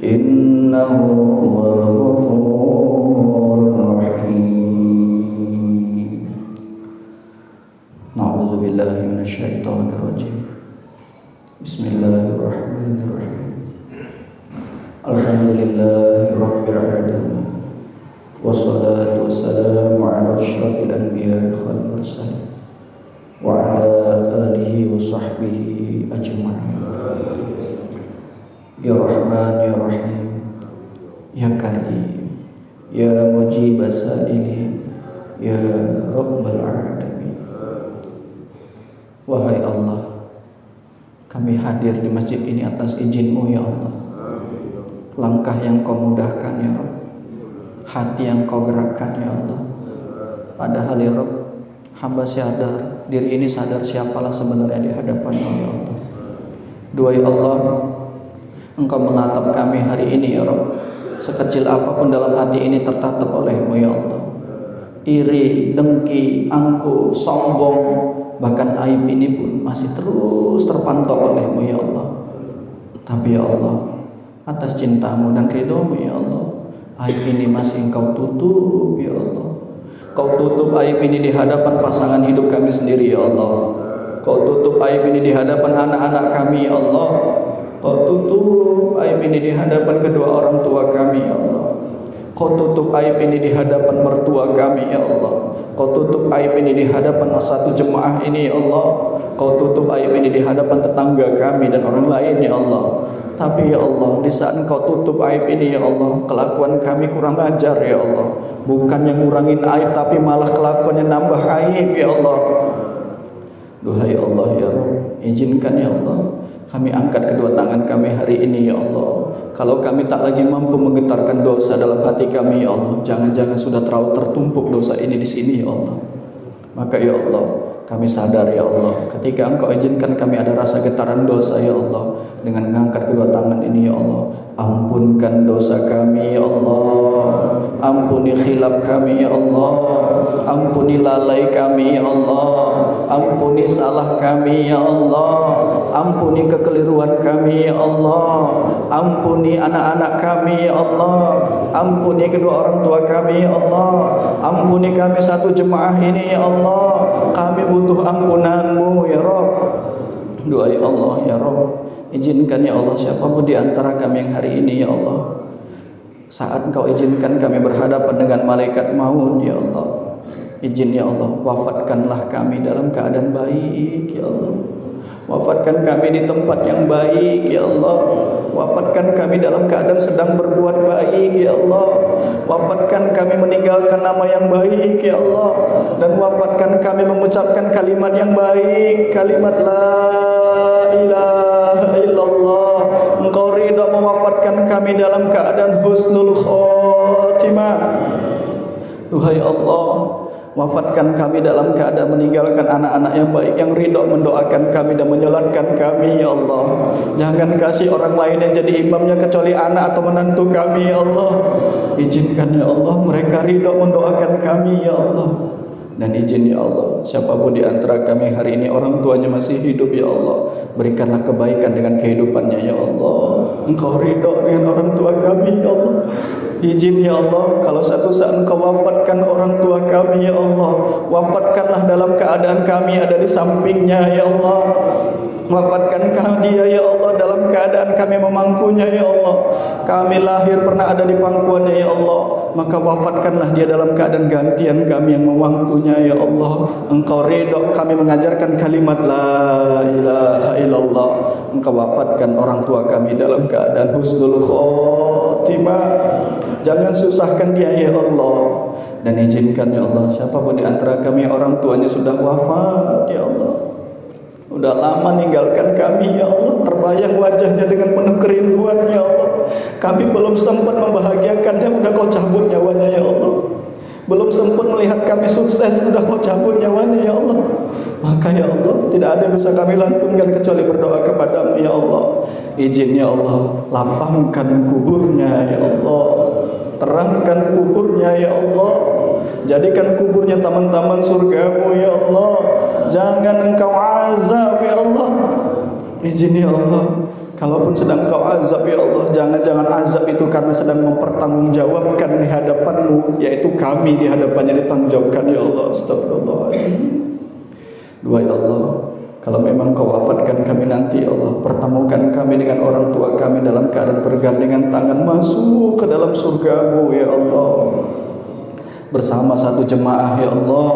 Speaker 1: Innahu huwal ghafurur rahim. Na'udzu billahi minasyaitonir rajim. Bismillahirrahmanirrahim. Alhamdulillahi rabbil alamin. Wassalatu wassalamu ala asyrafil anbiya'i wal mursalin wa ala alihi wa sahbihi ajma'in. Ya Rahman ya Rahim, ya Karim, ya Mujibas sa'ilin, ya Rabbal alamin. Wahai Allah, kami hadir di masjid ini atas izin-Mu ya Allah. Langkah yang Kau mudahkan ya Rabb, hati yang Kau gerakkan ya Allah. Padahal ya Rabb, hamba sadar, diri ini sadar siapalah sebenarnya di hadapan-Mu ya Allah. Duhai Allah, Engkau menatap kami hari ini ya Rabb. Sekecil apapun dalam hati ini tertatap oleh-Mu ya Allah. Iri, dengki, angkuh, sombong, bahkan aib ini pun masih terus terpantau oleh-Mu ya Allah. Tapi ya Allah, atas cinta-Mu dan ridho-Mu ya Allah, aib ini masih Engkau tutup ya Allah. Kau tutup aib ini di hadapan pasangan hidup kami sendiri ya Allah. Kau tutup aib ini di hadapan anak-anak kami ya Allah. Kau tutup aib ini di hadapan kedua orang tua kami ya Allah. Kau tutup aib ini di hadapan mertua kami ya Allah. Kau tutup aib ini di hadapan satu jemaah ini ya Allah. Kau tutup aib ini di hadapan tetangga kami dan orang lain ya Allah. Tapi ya Allah, di saat Engkau tutup aib ini ya Allah, kelakuan kami kurang ajar ya Allah. Bukan yang ngurangin aib, tapi malah kelakuannya nambah aib ya Allah. Duhai Allah ya Rabb, izinkan ya Allah, kami angkat kedua tangan kami hari ini ya Allah. Kalau kami tak lagi mampu menggetarkan dosa dalam hati kami ya Allah, jangan-jangan sudah terlalu tertumpuk dosa ini di sini ya Allah. Maka ya Allah, kami sadar ya Allah, ketika Engkau izinkan kami ada rasa getaran dosa ya Allah, dengan mengangkat kedua tangan ini ya Allah, ampunkan dosa kami ya Allah. Ampuni khilaf kami ya Allah. Ampuni lalai kami ya Allah. Ampuni salah kami ya Allah. Ampuni kekeliruan kami ya Allah. Ampuni anak-anak kami ya Allah. Ampuni kedua orang tua kami ya Allah. Ampuni kami satu jemaah ini ya Allah. Kami butuh ampunan-Mu ya Rabb. Duhai Allah ya Rabb, izinkan ya Allah, siapapun di antara kami yang hari ini ya Allah, saat Engkau izinkan kami berhadapan dengan malaikat maut ya Allah, izin ya Allah, wafatkanlah kami dalam keadaan baik ya Allah. Wafatkan kami di tempat yang baik ya Allah. Wafatkan kami dalam keadaan sedang berbuat baik ya Allah. Wafatkan kami meninggalkan nama yang baik ya Allah. Dan wafatkan kami mengucapkan kalimat yang baik, kalimat la ilaha illallah. Engkau ridha mewafatkan kami dalam keadaan husnul khotimah. Duhai Allah, Wafatkan kami dalam keadaan meninggalkan anak-anak yang baik, yang ridho mendoakan kami dan menyolatkan kami ya Allah. Jangan kasih orang lain yang jadi imamnya kecuali anak atau menantu kami ya Allah. Izinkan ya Allah mereka ridho mendoakan kami ya Allah. Dan izin ya Allah, siapapun di antara kami hari ini orang tuanya masih hidup ya Allah, berikanlah kebaikan dengan kehidupannya ya Allah. Engkau ridho dengan orang tua kami ya Allah. Izin ya Allah, kalau satu saat Engkau wafatkan orang tua kami ya Allah, wafatkanlah dalam keadaan kami ada di sampingnya ya Allah. Wafatkan dia ya Allah dalam keadaan kami memangkunya ya Allah. Kami lahir pernah ada di pangkuannya ya Allah, maka wafatkanlah dia dalam keadaan gantian kami yang memangkunya ya Allah. Engkau ridho kami mengajarkan kalimat la ilaha illallah. Engkau wafatkan orang tua kami dalam keadaan husnul khotimah. Jangan susahkan dia ya Allah. Dan izinkan ya Allah, siapapun di antara kami orang tuanya sudah wafat ya Allah, udah lama ninggalkan kami ya Allah, terbayang wajahnya dengan penuh kerinduan ya Allah. Kami belum sempat membahagiakannya, udah Kau cabut nyawanya ya Allah. Belum sempat melihat kami sukses, sudah Kau cabut nyawanya ya Allah. Maka ya Allah, tidak ada yang bisa kami lantunkan kecuali berdoa kepadamu ya Allah. Izin ya Allah, lapangkan kuburnya ya Allah, terangkan kuburnya ya Allah, jadikan kuburnya taman-taman surgamu ya Allah. Jangan Engkau azab ya Allah. Izin ya Allah, kalaupun sedang Engkau azab ya Allah, jangan azab itu karena sedang mempertanggungjawabkan di hadapanmu, yaitu kami di hadapannya ditanggungjawabkan ya Allah. Astagfirullahaladzim. Dua ya Allah, kalau memang Kau wafatkan kami nanti ya Allah, pertemukan kami dengan orang tua kami dalam keadaan bergandengan tangan masuk ke dalam surgamu ya Allah, bersama satu jemaah ya Allah,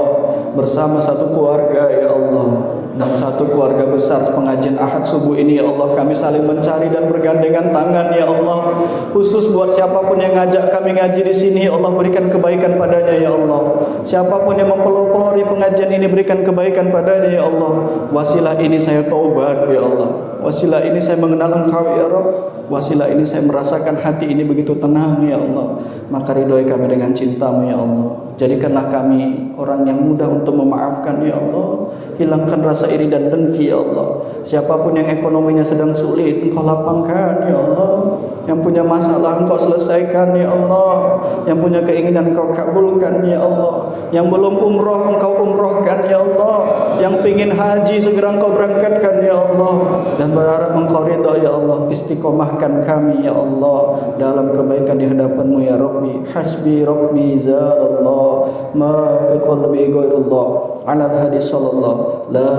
Speaker 1: bersama satu keluarga ya Allah. Dan satu keluarga besar pengajian Ahad subuh ini ya Allah, kami saling mencari dan bergandengan tangan ya Allah. Khusus buat siapapun yang ngajak kami ngaji di sini ya Allah, berikan kebaikan padanya ya Allah. Siapapun yang mempelopori pengajian ini, berikan kebaikan padanya ya Allah. Wasilah ini saya taubat ya Allah, wasilah ini saya mengenal Engkau ya Rabb, wasilah ini saya merasakan hati ini begitu tenang ya Allah. Maka ridhoi kami dengan cinta-Mu ya Allah. Jadikanlah kami orang yang mudah untuk memaafkan ya Allah. Hilangkan rasa iri dan dengki ya Allah. Siapapun yang ekonominya sedang sulit, Engkau lapangkan ya Allah. Yang punya masalah Engkau selesaikan ya Allah. Yang punya keinginan Engkau kabulkan ya Allah. Yang belum umroh Engkau umrohkan ya Allah. Yang pingin haji segera Engkau berangkatkan ya Allah. Dan berharap Engkau ridha ya Allah. Istiqomahkan kami ya Allah dalam kebaikan di hadapan-Mu ya Rabbi. Hasbi Rabbi zadallah, ma fi qalbi ghairullah, ala al-hadi sallallahu, la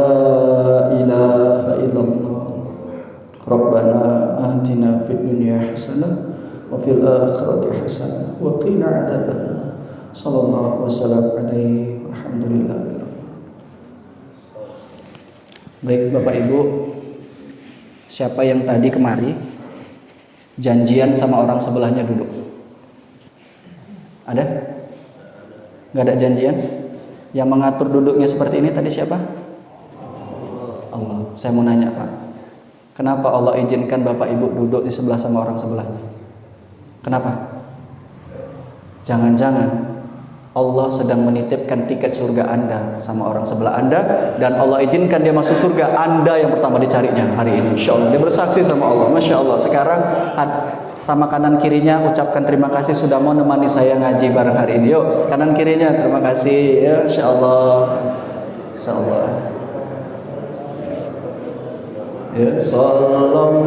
Speaker 1: ilaha illallah. Rabbana atina fid dunya hasanah wa fil akhirati hasanah wa qina adzabannar. Sallallahu wasallam alaihi walhamdulillah. Baik Bapak Ibu, siapa yang tadi kemari janjian sama orang sebelahnya duduk? Ada? Nggak ada janjian? Yang mengatur duduknya seperti ini tadi siapa? Allah. Saya mau nanya Pak, kenapa Allah izinkan Bapak Ibu duduk di sebelah sama orang sebelahnya? Kenapa? Jangan-jangan Allah sedang menitipkan tiket surga Anda sama orang sebelah Anda, dan Allah izinkan dia masuk surga, Anda yang pertama dicarinya hari ini. Insya Allah dia bersaksi sama Allah. Masya Allah. Sekarang sama kanan kirinya ucapkan terima kasih sudah mau nemani saya ngaji bareng hari ini. Yuk kanan kirinya terima kasih ya. Insya Allah. Insya Allah. Ya sallallahu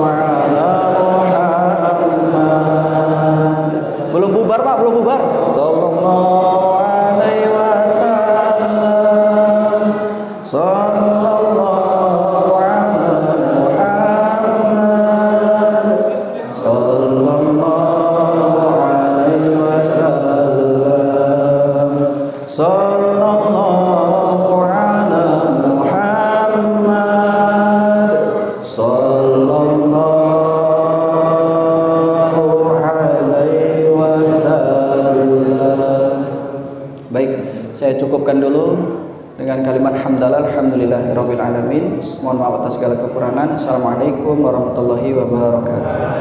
Speaker 1: ala Muhammad. Belum bubar Pak, belum bubar. Sallallahu alaihi wasallam. Sallallahu ala Muhammad. Sallallahu alaihi wasallam. Sallallahu ala Muhammad. Sallallahu alaihi wasallam. Baik, saya cukupkan dulu dengan kalimat hamdalah alhamdulillahirabbil alamin. Mohon maaf atas segala kekurangan. Assalamualaikum warahmatullahi wabarakatuh.